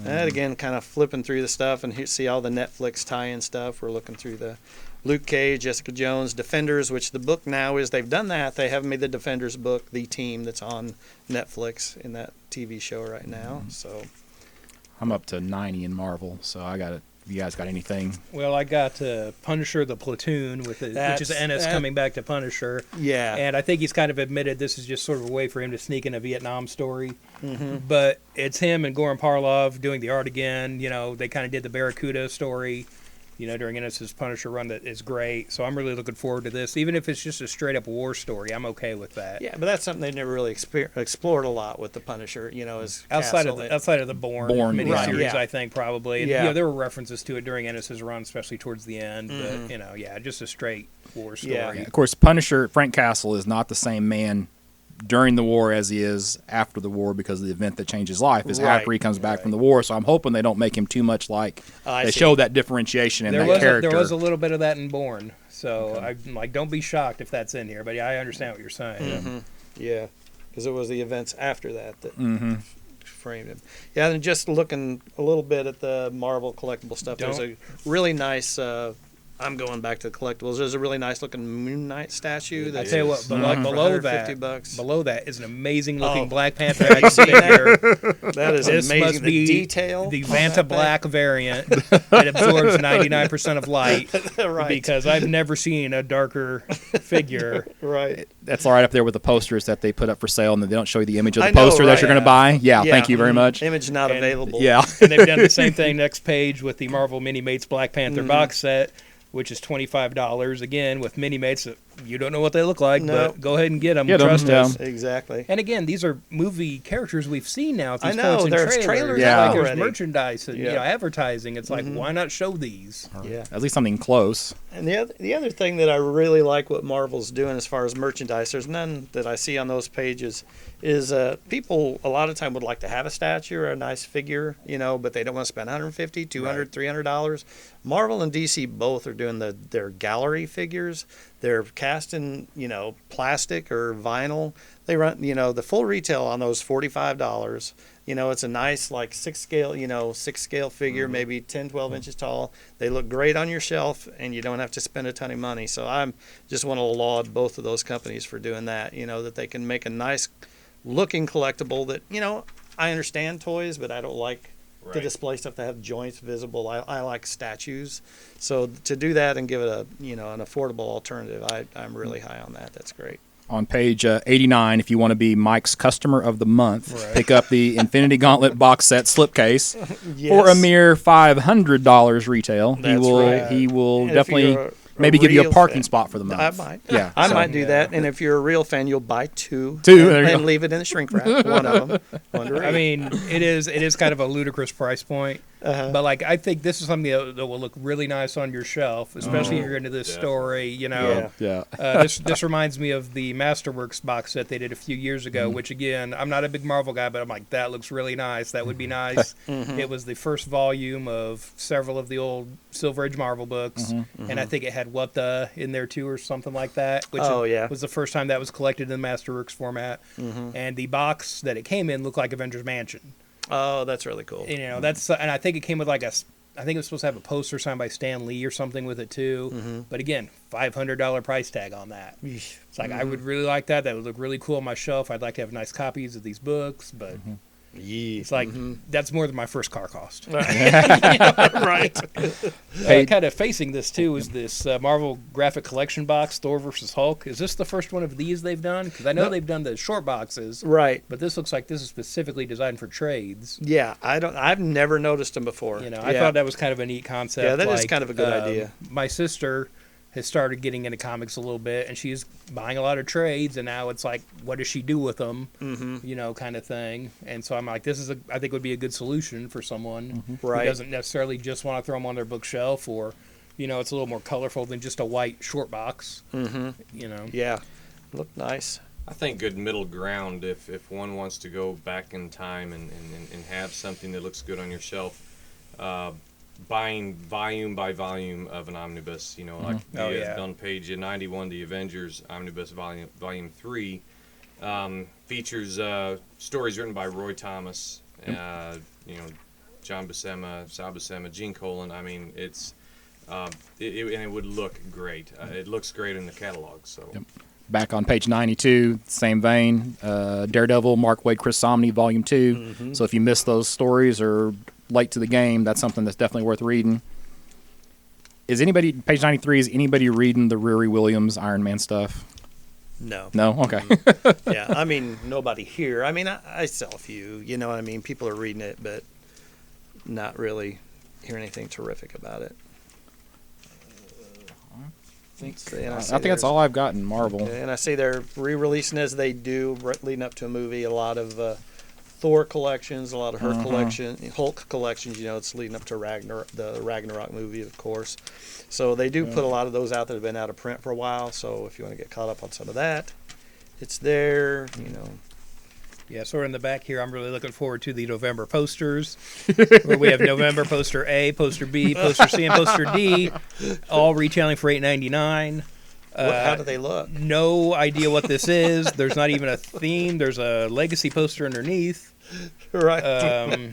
And again, kind of flipping through the stuff and see all the Netflix tie-in stuff. We're looking through the Luke Cage, Jessica Jones, Defenders, which the book now is they've done that. They haven't made the Defenders book, the team that's on Netflix in that TV show right now. So I'm up to 90 in Marvel, so I got it. You guys got anything? Well, I got Punisher the Platoon which is Ennis coming back to Punisher. yeah, And I think he's kind of admitted this is just sort of a way for him to sneak in a Vietnam story. Mm-hmm. But it's him and Goran Parlov doing the art again. They kind of did the Barracuda story, during Ennis's Punisher run that is great. So I'm really looking forward to this. Even if it's just a straight up war story, I'm okay with that. yeah, but that's something they never really explored a lot with the Punisher. As Outside Castle. of the Bourne Bourne, miniseries, right, yeah. I think probably. And, Yeah. there were references to it during Ennis's run, especially towards the end. But just a straight war story. Yeah. Of course, Punisher, Frank Castle, is not the same man during the war as he is after the war because of the event that changed his life is Right. after he comes back from the war. So I'm hoping they don't make him too much like I they see. show that differentiation in There that character. there was a little bit of that in Bourne. So I'm like, don't be shocked if that's in here. But I understand what you're saying. Yeah. because it was the events after that that Mm-hmm. framed him. Yeah, and just looking a little bit at the Marvel collectible stuff, there's a really nice. I'm going back to the collectibles. There's a really nice looking Moon Knight statue. I That's tell you what, for below $150. below that is an amazing looking Oh. Black Panther action figure. That is This amazing. must The be detail. the on Vanta that Black variant that absorbs 99% of light. thing. Right. Because I've never seen a darker figure. Right. That's all right up there with the posters that they put up for sale, and they don't show you the image of the I know, poster that right? you're going to buy. Yeah, thank you very mhm. much. Image not And- available. Yeah. And they've done the same thing next page with the Marvel Mini Mates Black Panther Mm-hmm. box set, which is $25 again with Mini Mates that you don't know what they look like, No. but go ahead and get them. Get 'em, Trust yeah. us. Exactly. And again, these are movie characters we've seen now. At I these know, points in there's trailers. trailers Yeah. Like there's already. merchandise and Yeah. Mm-hmm. advertising. It's like, why not show these? Yeah. At least something close. And the other thing that I really like what Marvel's doing as far as merchandise, there's none that I see on those pages, is people a lot of time would like to have a statue or a nice figure, but they don't want to spend $150, $200, $300. Marvel and DC both are doing their gallery figures. They're cast in, plastic or vinyl. They run, the full retail on those $45. It's a nice like six scale figure, maybe 10, 12 inches tall. They look great on your shelf, and you don't have to spend a ton of money. So I'm just want to laud both of those companies for doing that. That they can make a nice looking collectible that, I understand toys, but I don't like to Right. display stuff that have joints visible. I like statues. So to do that and give it an affordable alternative, I'm really high on that. That's great. On page 89, if you want to be Mike's customer of the month, Right. pick up the Infinity Gauntlet box set slipcase Yes. for a mere $500 retail. That's right. He will And if definitely you're a maybe give you a real parking fan- spot for the month. I might. Yeah, I so- might do that. And if you're a real fan, you'll buy two. Two, there you and go. leave it in the shrink wrap. One of them. One to I mean, it is kind of a ludicrous price point. Uh-huh. But like, I think this is something that will look really nice on your shelf, especially if you're into this story. Yeah. Yeah. This reminds me of the Masterworks box set they did a few years ago. Which again, I'm not a big Marvel guy, but I'm like, that looks really nice. That would be nice. It was the first volume of several of the old Silver Age Marvel books, and I think it had What the in there too, or something like that. Which Oh, yeah. was the first time that was collected in the Masterworks format. And the box that it came in looked like Avengers Mansion. Oh, that's really cool. That's and I think it came with I think it was supposed to have a poster signed by Stan Lee or something with it too. But again, $500 price tag on that. It's like I would really like that. That would look really cool on my shelf. I'd like to have nice copies of these books, but Yeah. it's like that's more than my first car cost. right. Kind of facing this too is this Marvel Graphic Collection box, Thor versus Hulk. Is this the first one of these they've done? Because I know No. they've done the short boxes, Right. but this looks like this is specifically designed for trades. Yeah. I've never noticed them before. I thought that was kind of a neat concept. Yeah, that is kind of a good idea. My sister has started getting into comics a little bit, and she's buying a lot of trades, and now it's like, what does she do with them? Kind of thing. And so I'm like, I think would be a good solution for someone Right. who doesn't necessarily just want to throw them on their bookshelf, or, it's a little more colorful than just a white short box. Yeah. Look nice. I think good middle ground if one wants to go back in time and have something that looks good on your shelf. Buying volume by volume of an omnibus, like on page 91, the Avengers Omnibus Volume 3 features stories written by Roy Thomas, John Buscema, Sal Buscema, Gene Colan. I mean, and it would look great. It looks great in the catalog. So. Yep. Back on page 92, same vein, Daredevil, Mark Waid, Chris Somney, Volume 2. So if you missed those stories or late to the game, that's something that's definitely worth reading. Page 93, is anybody reading the Riri Williams Iron Man stuff? No. No? Okay. Yeah. I mean, nobody here. I mean, I sell a few. You know what I mean? People are reading it, but not really hear anything terrific about it. I think that's all I've got in Marvel. And I see they're re-releasing as they do, leading up to a movie. A lot of Thor collections, a lot of her collection, Hulk collections. It's leading up to the Ragnarok movie, of course. So they do put a lot of those out that have been out of print for a while. So if you want to get caught up on some of that, it's there. Yeah, so in the back here, I'm really looking forward to the November posters, where we have November poster A, poster B, poster C, and poster D, all retailing for $8.99. How do they look? No idea what this is. There's not even a theme. There's a legacy poster underneath, Right.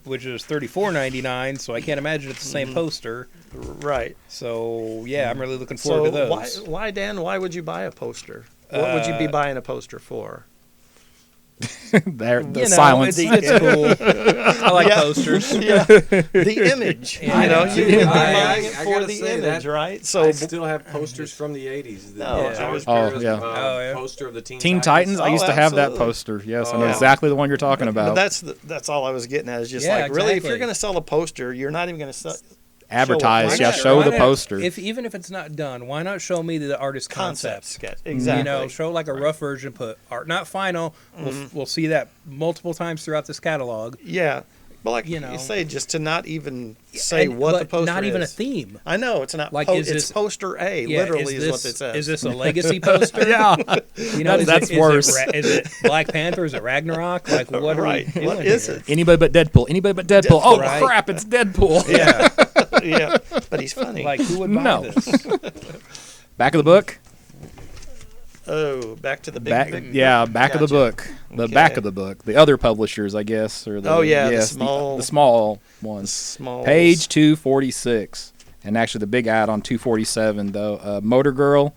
which is $34.99. So I can't imagine it's the same poster. right. So yeah, I'm really looking forward to So those. why, Dan? Why would you buy a poster? What would you be buying a poster for? There, the You know, silence. It's cool. I like Yeah. posters. Yeah, the image. Yeah. You know, I- you would be I- buying it I for gotta the say image, that- right? So I still have posters from the 80s. The No, Yeah. George Oh, Perez, yeah. Oh, yeah. poster of the Teen Titans. I Oh, used to have that absolutely. poster. Yes, I know Oh. exactly the one you're talking but about. that's all I was getting at. Is just Yeah, like really, if exactly. you're going to sell a poster, you're not even going to sell Advertise. Why Yeah, not? show Why the not? poster. Even if it's not done, why not show me the artist concept concept? sketch. Exactly. You know, show like a rough version. Put art not final. We'll see that multiple times throughout this catalog. Yeah, but like You you, know. say, just to not even say And- what but the poster not even a is. theme. I know it's not. Like, It's is this- poster A. Yeah, literally is what this, it says. Is this a legacy poster? yeah. You know, That's is worse. Is it Black Panther? Is it Ragnarok? Like, what right? are we doing What is here? it? Anybody but Deadpool. Anybody but Deadpool. Oh Right. crap! It's Deadpool. Yeah, yeah. But he's funny. Like, who would buy No. this? Back of the book. oh, back to the big. Back, big yeah, back of the Gotcha. book. The Okay. back of the book. The other publishers, I guess, or the Oh, yeah, the yes, small- the small ones. Small Page 246, and actually the big ad on 247 though. Motor Girl.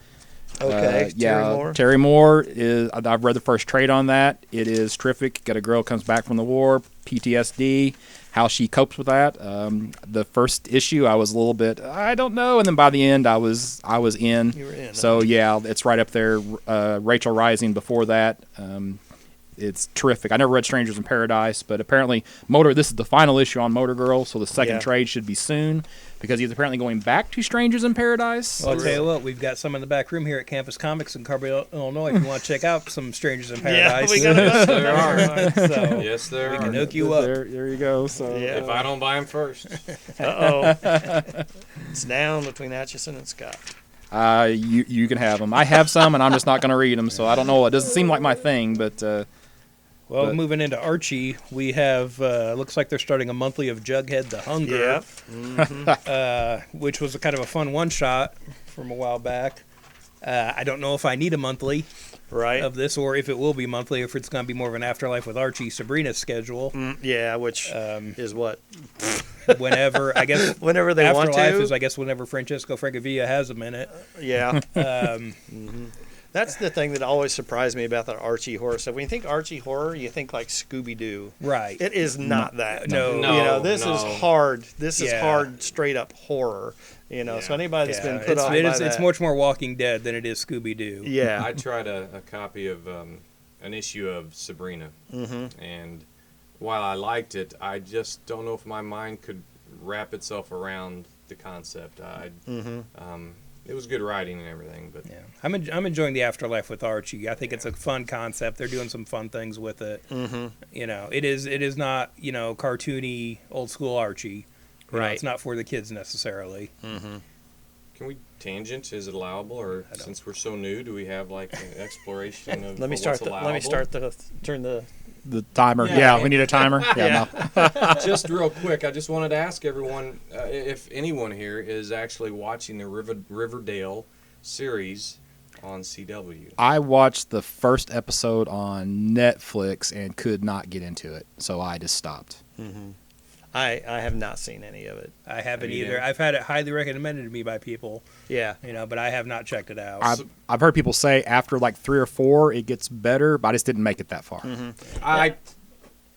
Okay. Yeah, Terry Moore. Terry Moore is. I've read the first trade on that. It is terrific. Got a girl comes back from the war, PTSD, how she copes with that. The first issue, I was a little bit, I don't know, and then by the end, I was in. You were in, So yeah, it's right up there. Rachel Rising before that. It's terrific. I never read Strangers in Paradise, but apparently this is the final issue on Motor Girl, so the second Yeah. trade should be soon because he's apparently going back to Strangers in Paradise. Well, I'll tell you what, we've got some in the back room here at Campus Comics in Carver, Illinois. If you want to check out some Strangers in Yeah, Paradise, we got There are. so Yes, there we are. can hook you up. There you go. So Yeah. If I don't buy them first. Uh oh. It's down between Atchison and Scott. you can have them. I have some, and I'm just not going to read them. So I don't know. It doesn't seem like my thing, but Well, But- moving into Archie, we have looks like they're starting a monthly of Jughead the Hunger, which was a kind of a fun one shot from a while back. I don't know if I need a monthly Right. of this or if it will be monthly, if it's going to be more of an Afterlife with Archie Sabrina schedule. Yeah, which is what Whenever, I guess, whenever they want Afterlife to. is, I guess, whenever Francesco Francavilla has a minute. Yeah. Um, That's the thing that always surprised me about that Archie horror stuff. When you think Archie horror, you think like Scooby Doo. right. It is not that. No. You know, this No. is hard. This is Yeah. hard, straight up horror. You know, so Yeah. anybody that's been put it's, on it by is, it's that- much more Walking Dead than it is Scooby Doo. Yeah. I tried a copy of an issue of Sabrina, and while I liked it, I just don't know if my mind could wrap itself around the concept. It was good writing and everything, but Yeah, I'm enjoying the Afterlife with Archie. I think it's a fun concept. They're doing some fun things with it. You know, it is not cartoony old school Archie. You know, Right. it's not for the kids necessarily. can we tangent? Is it allowable, or since we're so new, do we have like an exploration of Let me what's start. allowable? Let me start turn the. the timer. Yeah. Yeah, we need a timer. Yeah, no. Just real quick, I just wanted to ask everyone if anyone here is actually watching the Riverdale series on CW. I watched the first episode on Netflix and could not get into it, so I just stopped. I have not seen any of it. I haven't you either. didn't? I've had it highly recommended to me by people. Yeah. But I have not checked it out. I've heard people say after like 3 or 4 it gets better, but I just didn't make it that far.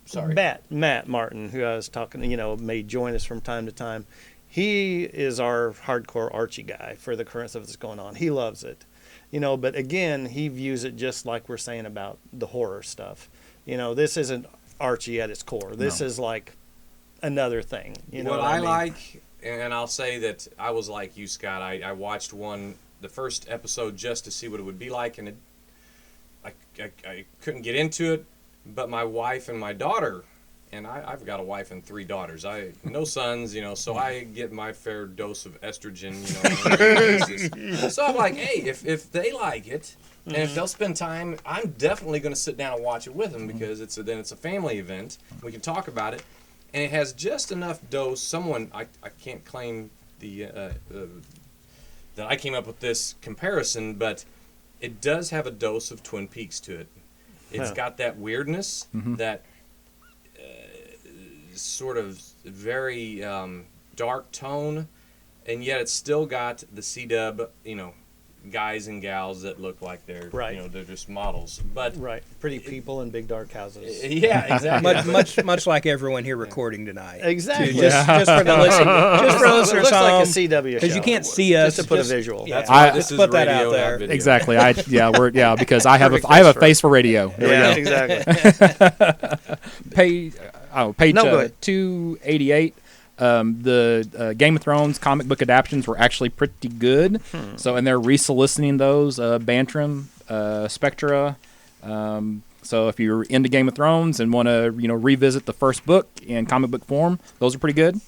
Sorry. Matt Martin, who I was talking, may join us from time to time. He is our hardcore Archie guy for the current stuff that's going on. He loves it, but again, he views it just like we're saying about the horror stuff. This isn't Archie at its core. This No. is like another thing. What I like, and I'll say that I was like you, Scott. I watched the first episode just to see what it would be like, and I couldn't get into it. But my wife and my daughter, and I've got a wife and 3 daughters. No sons, so I get my fair dose of estrogen, on a daily basis. So I'm like, hey, if they like it, and if they'll spend time, I'm definitely going to sit down and watch it with them because then it's a family event. We can talk about it, and it has just enough dose. I can't claim the that I came up with this comparison, but it does have a dose of Twin Peaks to it. It's Huh. got that weirdness, that sort of very dark tone, and yet it's still got the C-dub, guys and gals that look like they're, Right. they're just models. But Right. Pretty people in big dark houses. yeah, exactly. much like everyone here recording tonight. Exactly. Just for the listen, just for the It listeners looks like a home, CW show. because you can't see us. Just to put a visual. Yeah, That's why I- this let's is put that radio, out not there. video. Exactly. Because I have Perfect I have a face face for radio. Yeah, exactly. Page No, go ahead. 288. The Game of Thrones comic book adaptions were actually pretty good. So, and they're resoliciting those. Bantram, Spectra. So, if you're into Game of Thrones and want to, revisit the first book in comic book form, those are pretty good.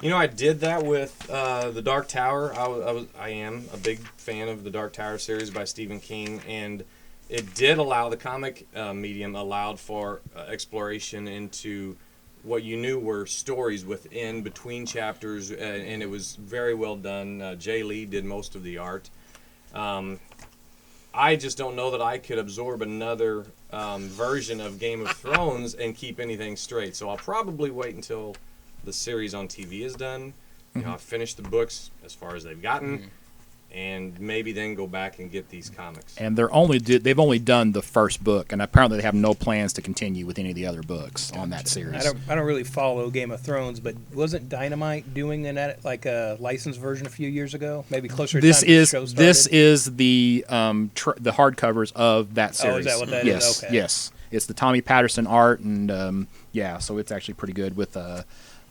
I did that with the Dark Tower. I am a big fan of the Dark Tower series by Stephen King, and it did allow the comic medium allowed for exploration into what you knew were stories within between chapters, and it was very well done. Jay Lee did most of the art. I just don't know that I could absorb another version of Game of Thrones and keep anything straight. So I'll probably wait until the series on TV is done. I've finished the books as far as they've gotten, and maybe then go back and get these comics. And they've only done the first book, and apparently they have no plans to continue with any of the other books on that series. I don't really follow Game of Thrones, but wasn't Dynamite doing a licensed version a few years ago? Maybe closer to This time the is show started? this is the the hardcovers of that Oh, series. is that what that is? yes, Okay. Yes, it's the Tommy Patterson art, and so it's actually pretty good. With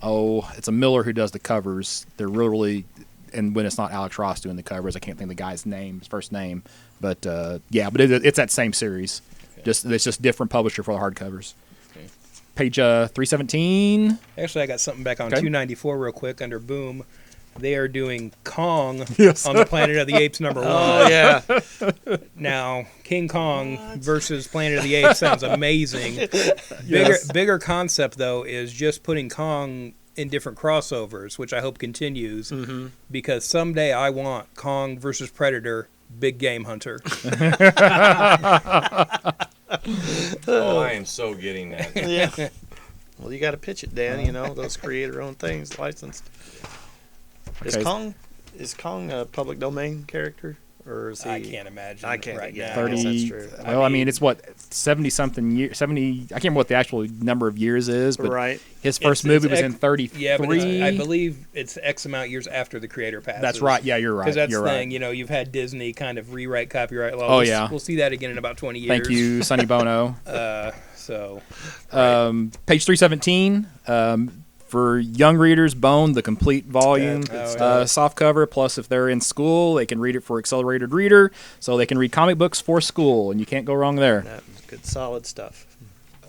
it's a Miller who does the covers. They're really, and when it's not Alex Ross doing the covers, I can't think of the guy's first name, but it's that same series. It's just different publisher for the hardcovers. Okay. Page 317. Actually, I got something back on Okay. 294 real quick under Boom. They are doing Kong Yes. on the Planet of the Apes #1. Oh yeah. Now, King Kong versus Planet of the Apes sounds amazing. Bigger concept, though, is just putting Kong in different crossovers, which I hope continues, because someday I want Kong versus Predator, big game hunter. Oh, I am so getting that. Yeah. Well, you got to pitch it, Dan. Those creator-owned things licensed. Okay. Is Kong a public domain character, or is he? I can't imagine. I can't. right Yeah, now. I guess 30. that's true. Well, I mean, it's what 70-something years. 70. I can't remember what the actual number of years is, but Right. his first It's movie was X- in 33. Yeah, but I believe it's X amount years after the creator passes. That's right. Yeah, you're right. Because that's you're the right. thing, you've had Disney kind of rewrite copyright law. Oh, We'll- yeah. We'll see that again in about 20 years. Thank you, Sonny Bono. So, Page 317. For young readers, Bone, the complete volume, good stuff. soft cover. Plus, if they're in school, they can read it for accelerated reader, so they can read comic books for school, and you can't go wrong there. That was good, solid stuff.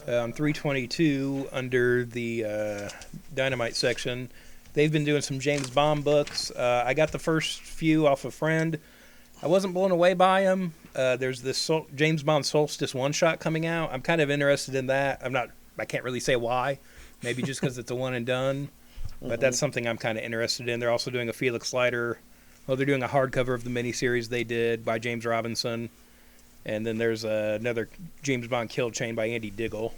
on 322, under the Dynamite section, they've been doing some James Bond books. I got the first few off a friend. I wasn't blown away by them. There's this James Bond Solstice one-shot coming out. I'm kind of interested in that. I can't really say why. Maybe just because it's a one and done. But that's something I'm kind of interested in. They're also doing a Felix Leiter. Well, they're doing a hardcover of the miniseries they did by James Robinson. And then there's another James Bond Kill Chain by Andy Diggle.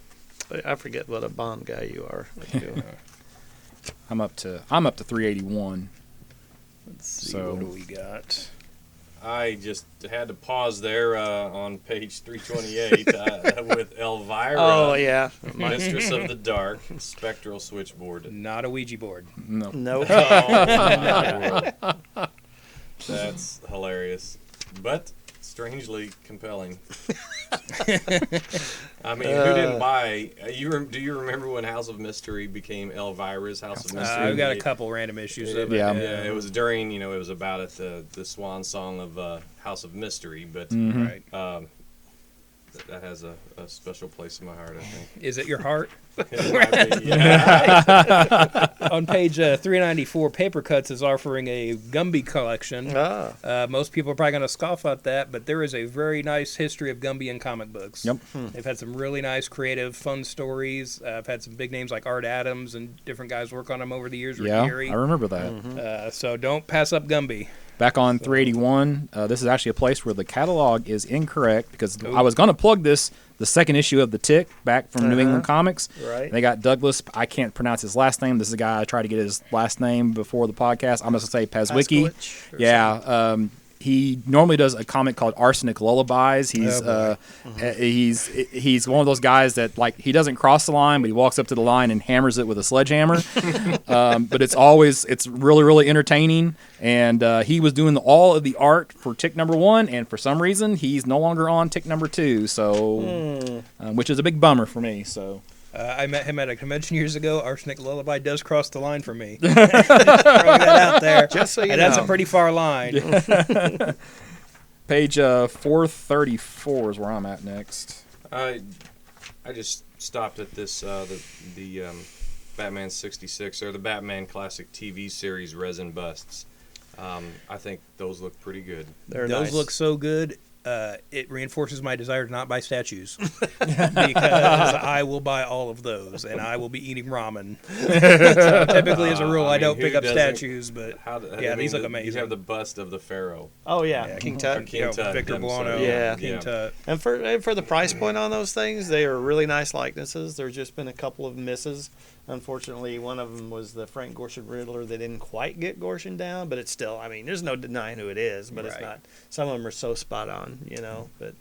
I forget what a Bond guy you are. I'm up to 381. Let's see, So- what do we got? I just had to pause there on page 328 with Elvira, Oh yeah. Mistress of the Dark, Spectral Switchboard. Not a Ouija board. No. No. Oh, my word. That's hilarious, but strangely compelling. I mean, who didn't buy? Do you remember when House of Mystery became Elvira's House of Mystery? I've got a couple random issues of it. Yeah. Yeah, it was during, it was about the swan song of House of Mystery, but Right. that has a special place in my heart, I think. Is it your heart? It might be, yeah. On page 394, Paper Cuts is offering a Gumby collection. Ah. Most people are probably going to scoff at that, but there is a very nice history of Gumby in comic books. Yep. They've had some really nice, creative, fun stories. I've had some big names like Art Adams and different guys work on them over the years. Rick Yeah, Gary. I remember that. So don't pass up Gumby. Back on 381, this is actually a place where the catalog is incorrect because I was going to plug the second issue of The Tick back from New England Comics. Right. They got Douglas, I can't pronounce his last name. This is a guy I tried to get his last name before the podcast. I'm just going to say Pazwicki. Paskowitz or Yeah. He normally does a comic called Arsenic Lullabies. He's he's one of those guys that like he doesn't cross the line, but he walks up to the line and hammers it with a sledgehammer. But it's really really entertaining. And he was doing all of the art for Tick number 1, and for some reason he's no longer on Tick number 2. So, which is a big bummer for me. So. I met him at a convention years ago. Arsenic Lullaby does cross the line for me. Throwing that out there. Just so you And know. that's a pretty far line. Page 434 is where I'm at next. I just stopped at this the Batman 66 or the Batman Classic TV series resin busts. I think those look pretty good. They're Those nice. look so good. It reinforces my desire to not buy statues because I will buy all of those and I will be eating ramen. So typically, as a rule, I don't who pick up doesn't- statues, but Yeah, these look You amazing. have the bust of the Pharaoh. Oh yeah, King Tut. King Tut Victor himself. Buono, Yeah. King Tut. And for the price point on those things, they are really nice likenesses. There's just been a couple of misses. Unfortunately, one of them was the Frank Gorshin Riddler. They didn't quite get Gorshin down, but it's still, I mean, there's no denying who it is, but it's Right. not. Some of them are so spot on, you know. But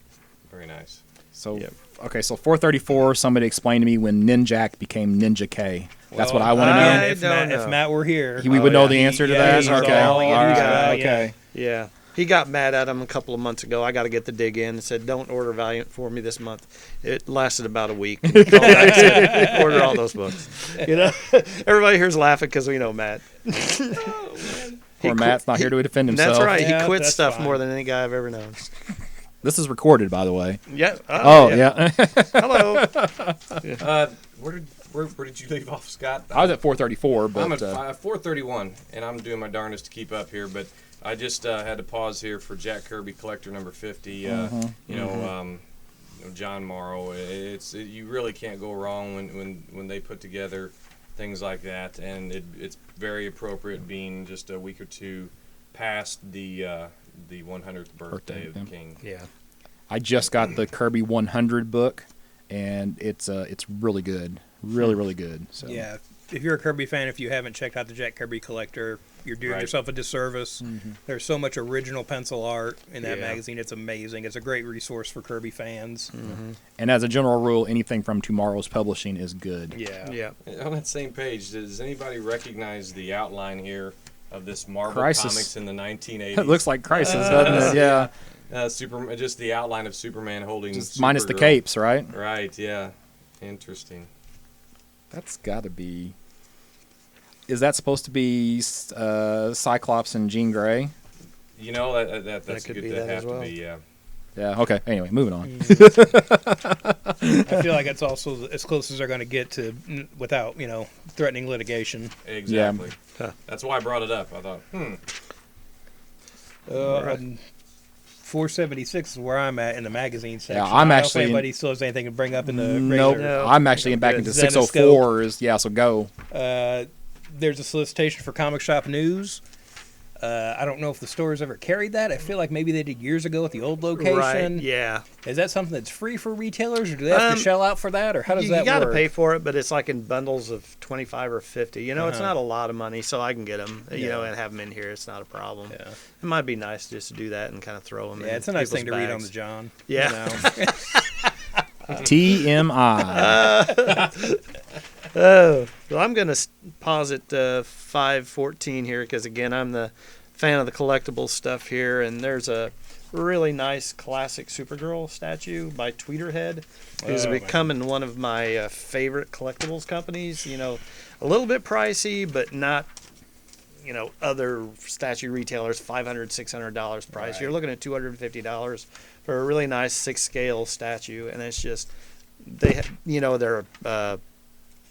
Very nice. So Yep. okay, so 434. Somebody explained to me when Ninjak became Ninja K. That's what I want to I know. don't If Matt were here, We would know yeah. the answer to Yeah, that. he's Okay, calling it. all He's right, got- okay. yeah, he got mad at him a couple of months ago. I got to get the dig in and said, "Don't order Valiant for me this month." It lasted about a week. And he called back and said, order all those books. You know, everybody here's laughing because we know Matt. Poor Matt's not here to defend himself. That's right. Yeah, he quits that's stuff fine. more than any guy I've ever known. This is recorded, by the way. Yeah. Oh yeah, Hello. Where did you leave off, Scott? I was at 434, but I'm at 431, and I'm doing my darndest to keep up here. But I just had to pause here for Jack Kirby Collector number 50. You know, John Morrow. You really can't go wrong when they put together things like that, and it's very appropriate, being just a week or two past the 100th birthday of the yeah. King. Yeah. I just got the Kirby 100 book, and it's really good, really good. So yeah, if you're a Kirby fan, if you haven't checked out the Jack Kirby Collector, you're doing Right. yourself a disservice. There's so much original pencil art in that Yeah. magazine. It's amazing. It's a great resource for Kirby fans. And as a general rule, anything from Tomorrow's Publishing is good. Yeah. Yeah. On that same page, does anybody recognize the outline here of this Marvel Crisis. Comics in the 1980s? It looks like Crisis, doesn't it? Yeah, Just the outline of Superman holding just minus the Supergirl. capes, right? Right, yeah. Interesting. That's got to be. Is that supposed to be Cyclops and Jean Grey? You know, that's could good be to that have as well. to be, yeah. Yeah. Okay. Anyway, moving on. I feel like it's also as close as they're going to get to without, threatening litigation. Exactly. Huh. That's why I brought it up. I thought, And 476 is where I'm at in the magazine section. I'm I don't know actually if in- anybody still has anything to bring up in the Nope. regular. No. I'm actually back into Zenoscope. 604s. Yeah. So go. There's a solicitation for Comic Shop News. I don't know if the store has ever carried that. I feel like maybe they did years ago at the old location. Right. Yeah. Is that something that's free for retailers, or do they have to shell out for that, or how does you that got to work? pay for it, but it's like in bundles of 25 or 50. You know, it's Uh-huh. not a lot of money, so I can get them. You know, Yeah. and have them in here. It's not a problem. Yeah. It might be nice just to do that and kind of throw them. Yeah, in it's a nice thing to people's read on bags. the John. Yeah. TMI. Oh, well, I'm going to pause at 514 here because, again, I'm the fan of the collectible stuff here. And there's a really nice classic Supergirl statue by Tweeterhead, who's Oh, man. becoming one of my favorite collectibles companies. You know, a little bit pricey, but not, other statue retailers, $500, $600 price. Right. You're looking at $250 for a really nice 6-scale statue. And it's just, their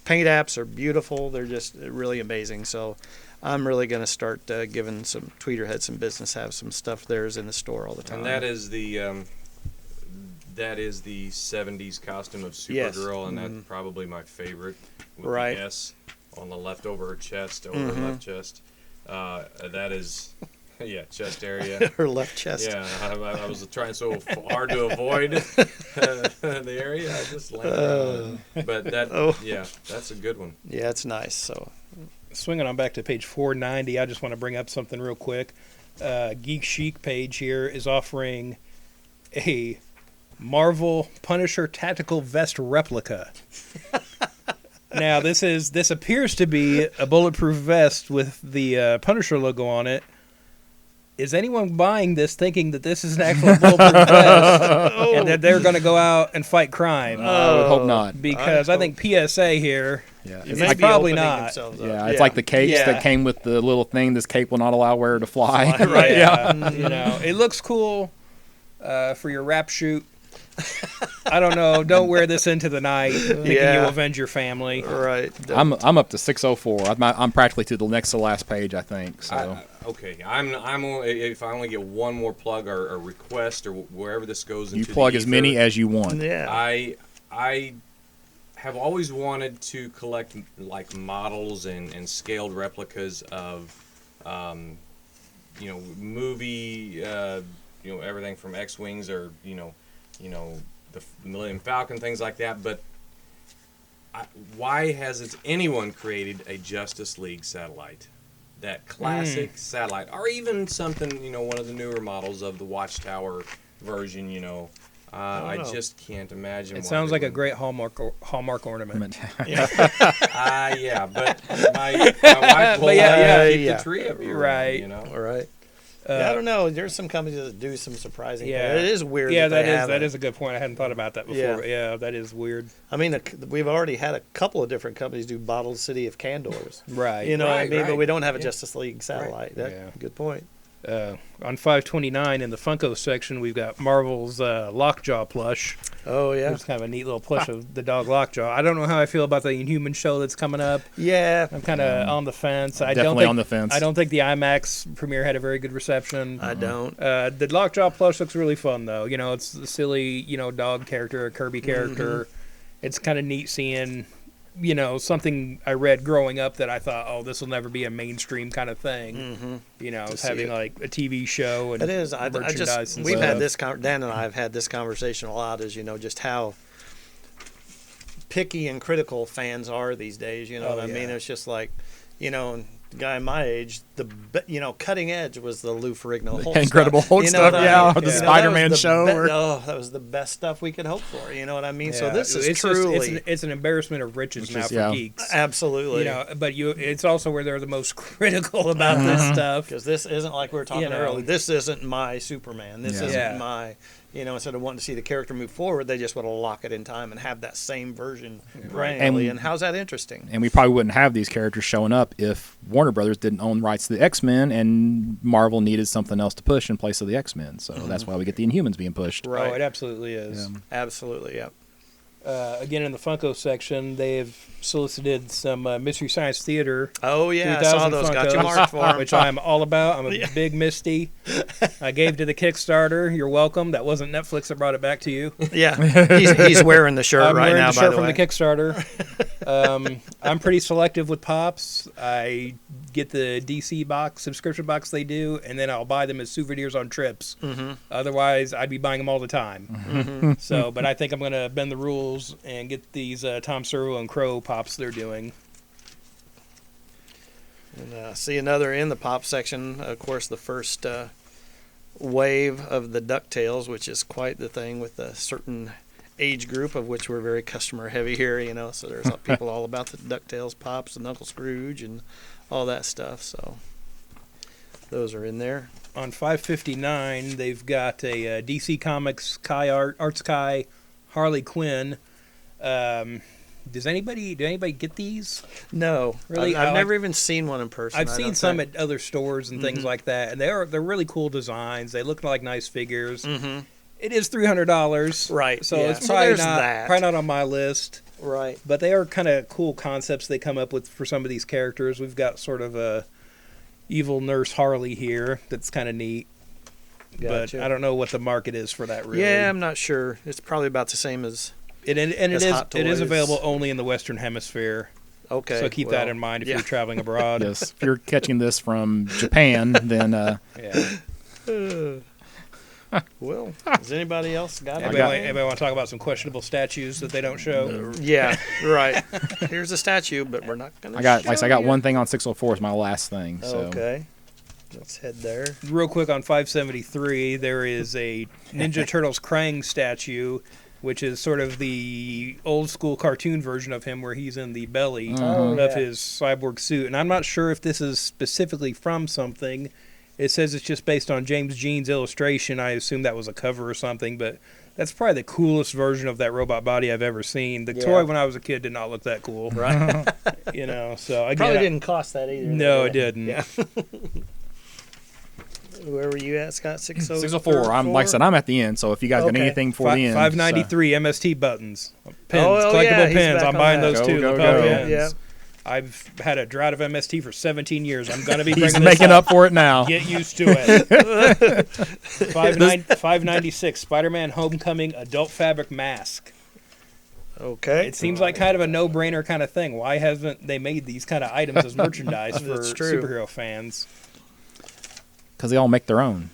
paint apps are beautiful. They're just really amazing. So I'm really going to start giving some Tweeterhead some business, have some stuff of theirs in the store all the time. And that is the 70s costume of Supergirl, Yes. and that's probably my favorite. With Right. The S on the left over her chest, over her left chest. That is Yeah, chest area. Her left chest. Yeah, I was trying so hard to avoid the area. I just landed on it. But yeah, that's a good one. Yeah, it's nice. So Swinging on back to page 490, I just want to bring up something real quick. Geek Chic page here is offering a Marvel Punisher tactical vest replica. Now, this appears to be a bulletproof vest with the Punisher logo on it. Is anyone buying this thinking that this is an actual bulletproof vest and that they're going to go out and fight crime? I would hope not. Because I think PSA here, Yeah, They it's may like, be probably opening not. themselves up. yeah, it's like the capes Yeah. that came with the little thing. This cape will not allow wearer to fly. Right. yeah, you know, it looks cool for your rap shoot. I don't know. Don't wear this into the night thinking Yeah. you'll avenge your family. Right. I'm up to 604. I'm practically to the next to last page, I think. So Okay, if I only get one more plug or request or wherever this goes into you plug the as many ether, as you want. Yeah. I have always wanted to collect like models and scaled replicas of movie everything from X-Wings or the Millennium Falcon, things like that, but why hasn't anyone created a Justice League satellite? That classic satellite, or even something, one of the newer models of the Watchtower version, I know. just can't imagine. It why sounds they like a wouldn't. great Hallmark ornament. Yeah, but my wife will But yeah, keep yeah. the tree up here, Right. All right. Yeah, I don't know. There's some companies that do some surprising. Yeah. things. It is weird. Yeah, that that they is a good point. I hadn't thought about that before. Yeah. But yeah, that is weird. I mean, we've already had a couple of different companies do Bottled City of Candors. Right. You know what I Right, mean? But right. we don't have a Yeah. Justice League satellite. Yeah. Good point. On 529 in the Funko section, we've got Marvel's Lockjaw plush. Oh yeah. It's kind of a neat little plush of the dog Lockjaw. I don't know how I feel about the Inhuman show that's coming up. Yeah. I'm kind of on the fence. I don't Definitely think, on the fence. I don't think the IMAX premiere had a very good reception. I don't. The Lockjaw plush looks really fun, though. You know, it's the silly, dog character, a Kirby character. It's kind of neat seeing, something I read growing up that I thought, oh, this will never be a mainstream kind of thing. It's see having it. like a TV show and It is. I merchandise just and we've stuff. had this. Dan and I have had this conversation a lot. Is just how picky and critical fans are these days. You know Oh, what I mean? yeah. It's just like, the guy my age, cutting edge was the Lou Ferrigno Hulk Incredible stuff. Hulk You know stuff, what I yeah, mean? or the that was Spider-Man the show, or- that was the best stuff we could hope for. You know what I mean? So Yeah, this is it's truly it's an embarrassment of riches now is- for yeah. geeks. absolutely. But it's also where they're the most critical about this stuff. Because this isn't like we were talking earlier. This isn't my Superman. This Yeah. isn't Yeah. my, instead of wanting to see the character move forward, they just want to lock it in time and have that same version perennially. And how's that interesting? And we probably wouldn't have these characters showing up if Warner Brothers didn't own rights to the X-Men and Marvel needed something else to push in place of the X-Men. So that's why we get the Inhumans being pushed. Right. Oh, it absolutely is. Absolutely, yeah. Again, in the Funko section, they've solicited some Mystery Science Theater. Oh, yeah, I 3000 saw those. Got you Funkos, marked for 'em. which I'm all about. I'm a big Misty. I gave to the Kickstarter. You're welcome. That wasn't Netflix that brought it back to you. Yeah, he's wearing the shirt I'm right wearing now, the by shirt the from way. the Kickstarter. I'm pretty selective with Pops. I get the DC box, subscription box they do, and then I'll buy them as souvenirs on trips. Otherwise, I'd be buying them all the time. So, but I think I'm going to bend the rules and get these Tom Servo and Crow Pops they're doing. And, see another in the pop section. Of course, the first wave of the DuckTales, which is quite the thing with a certain age group, of which we're very customer heavy here. So there's people all about the DuckTales Pops and Uncle Scrooge and all that stuff. So those are in there. On 559, they've got a DC Comics Art Sky Harley Quinn. Did anybody get these? No, Really? I've I never even seen one in person. I've I seen don't some think. at other stores and things like that, and they're really cool designs. They look like nice figures. It is $300, Right, So yeah. it's So probably there's not that. probably not on my list. Right. But they are kind of cool concepts they come up with for some of these characters. We've got sort of a evil nurse Harley here that's kind of neat. Gotcha. But I don't know what the market is for that really. Yeah, I'm not sure. It's probably about the same as. It as Hot is Toys. available only in the Western Hemisphere. Okay. So keep that well, in mind if yeah. you're traveling abroad. Yes, if you're catching this from Japan, then Yeah. Well, does anybody else got it? Anybody want to talk about some questionable statues that they don't show? Yeah, right. Here's a statue, but we're not gonna. I got show like I said, I got you. one thing on 604 is my last thing. So Okay. Let's head there. Real quick on 573, there is a Ninja Turtles Krang statue, which is sort of the old school cartoon version of him where he's in the belly Oh, of yeah. his cyborg suit. And I'm not sure if this is specifically from something. It says it's just based on James Jean's illustration. I assume that was a cover or something, but that's probably the coolest version of that robot body I've ever seen. The Yeah. toy when I was a kid did not look that cool. Right. You know, so again, Probably didn't cost that either. No, did it didn't. Yeah. Where were you at, Scott? 604. 604. I'm like I said, I'm at the end. So if you guys got Okay. anything for the end, 593 MST buttons, pins, Oh, collectible yeah, he's pins. back I'm on buying that. those Go, too. go, lapel go. pins. Yeah. I've had a drought of MST for 17 years. I'm gonna be he's bringing making this up for it now. Get used to it. 596 Spider-Man Homecoming adult fabric mask. Okay. It seems like kind of a no-brainer kind of thing. Why haven't they made these kind of items as merchandise for That's true. superhero fans? Because they all make their own.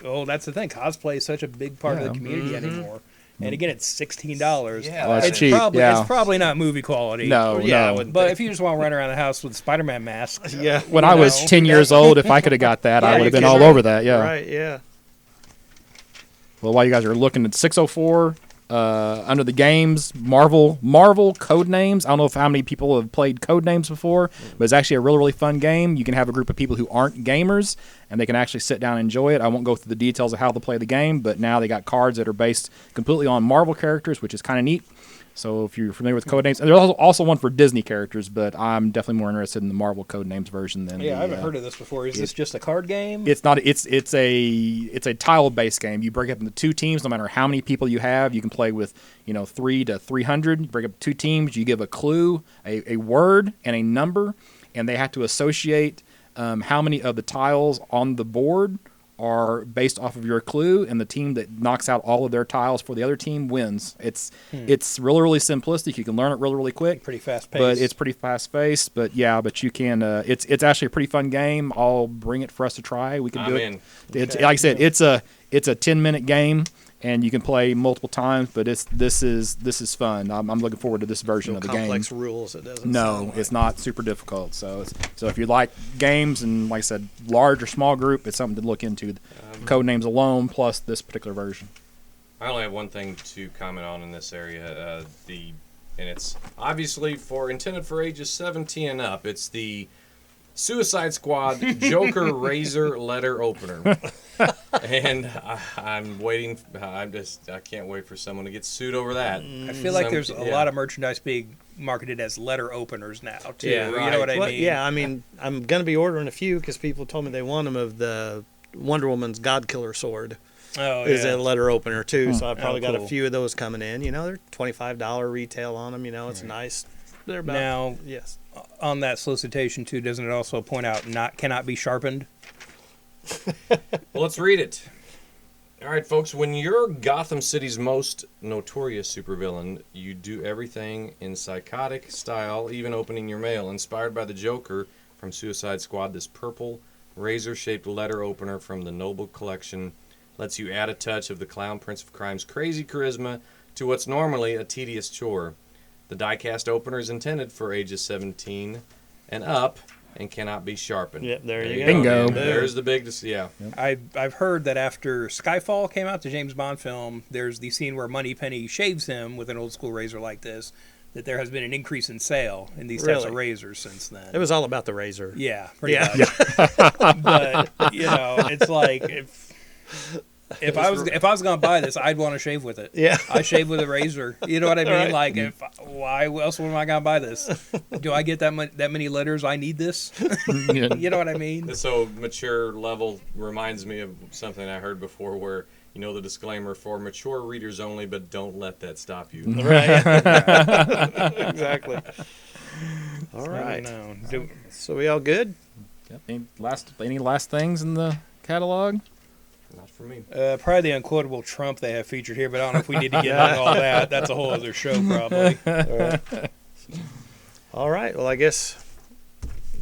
Oh, that's the thing. Cosplay is such a big part of Yeah. the community anymore. And again, it's $16. Yeah, Well, that's it's cheap. Probably, yeah. It's probably not movie quality. No, Yeah, I no. wouldn't But think. if you just want to run around the house with Spider-Man masks, Yeah. When you I was know. 10 years old, if I could have got that, Yeah, I would you have been could. all over that. Yeah. Right. Yeah. Well, while you guys are looking at 604, under the games, Marvel code names. I don't know if how many people have played code names before, but it's actually a really, really fun game. You can have a group of people who aren't gamers, and they can actually sit down and enjoy it. I won't go through the details of how to play the game, but now they got cards that are based completely on Marvel characters, which is kind of neat. So if you're familiar with code names, and there's also one for Disney characters, but I'm definitely more interested in the Marvel code names version than yeah, the, I haven't heard of this before. Is this just a card game? It's not. It's a tile based game. You break up into two teams. No matter how many people you have, you can play with 3 to 300. You break up two teams. You give a clue, a word, and a number, and they have to associate how many of the tiles on the board are based off of your clue, and the team that knocks out all of their tiles for the other team wins. It's really, really simplistic. You can learn it really, really quick. Pretty fast paced. But it's pretty fast paced. But yeah, but you can. It's actually a pretty fun game. I'll bring it for us to try. We can do I'm it. in. It's Okay. like I said, it's a 10-minute game, and you can play multiple times. But this is fun. I'm looking forward to this version No of the game. complex rules. It doesn't. No, sound like. it's not super difficult. So if you like games and like I said, large or small group, it's something to look into. Code names alone plus this particular version. I only have one thing to comment on in this area. And it's obviously intended for ages 17 and up. It's the Suicide Squad Joker Razor letter opener. And I'm waiting. I can't wait for someone to get sued over that. I feel like there's a yeah. lot of merchandise being marketed as letter openers now, too. Yeah, You right. know what I Well, mean? yeah, I mean, I'm gonna be ordering a few because people told me they want them of the Wonder Woman's God Killer sword. Oh, Is yeah. a letter opener too, so I've probably got cool. a few of those coming in. They're $25 retail on them. It's nice. They're about Now, yes. on that solicitation, too, doesn't it also point out cannot be sharpened? Well, let's read it. All right, folks. When you're Gotham City's most notorious supervillain, you do everything in psychotic style, even opening your mail. Inspired by the Joker from Suicide Squad, this purple razor-shaped letter opener from the Noble Collection lets you add a touch of the Clown Prince of Crime's crazy charisma to what's normally a tedious chore. The die-cast opener is intended for ages 17 and up and cannot be sharpened. Yep, there you go. Bingo. man. There's the big, yeah. I've heard that after Skyfall came out, the James Bond film, there's the scene where Moneypenny shaves him with an old school razor like this, that there has been an increase in sale in these types of Really? razors since then. It was all about the razor. Yeah, pretty Yeah. much. But it's like if I was gonna buy this, I'd want to shave with it. Yeah. I shave with a razor. You know what I mean? Right. Like, why else am I gonna buy this? Do I get that many letters? I need this. You know what I mean? So mature level reminds me of something I heard before where, the disclaimer for mature readers only, but don't let that stop you. Right. Exactly. All I don't right. know. So we all good? Yep. Any last things in the catalog? Not for me. Probably the unquotable Trump they have featured here, but I don't know if we need to get into all that. That's a whole other show, probably. All right. Well, I guess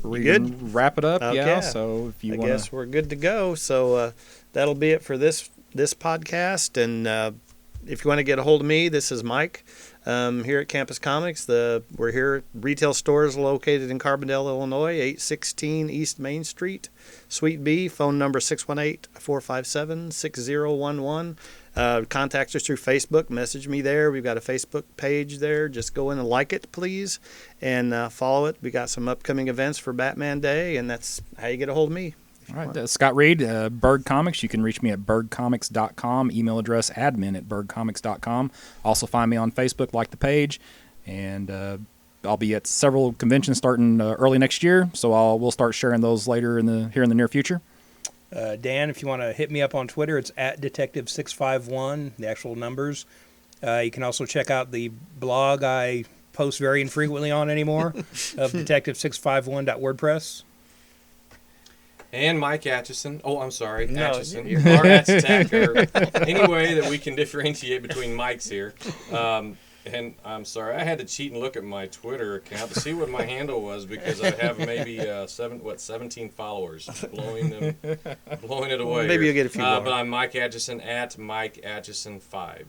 We good? can wrap it up. Okay. Yeah. So if you I want guess we're good to go. So that'll be it for this podcast. And if you want to get a hold of me, this is Mike here at Campus Comics. We're here. Retail stores located in Carbondale, Illinois, 816 East Main Street, Suite B. Phone number 618-457-6011. Contact us through Facebook. Message me there. We've got a Facebook page there. Just go in and like it, please, and follow it. We got some upcoming events for Batman Day, and that's how you get a hold of me. All right, Scott Reed, Berg Comics. You can reach me at bergcomics.com. Email address admin@bergcomics.com. Also find me on Facebook, like the page, and I'll be at several conventions starting early next year. So we'll start sharing those later here in the near future. Dan, if you want to hit me up on Twitter, it's at Detective651, the actual numbers. You can also check out the blog I post very infrequently on anymore of Detective651.wordpress. And Mike Atchison. Oh, I'm sorry, No, Atchison. Or Atchitack, or any way that we can differentiate between Mikes here. And I'm sorry, I had to cheat and look at my Twitter account to see what my handle was because I have maybe 17 followers, blowing it away. Maybe here. you'll get a few more. But I'm Mike Atchison at Mike Atchison 5.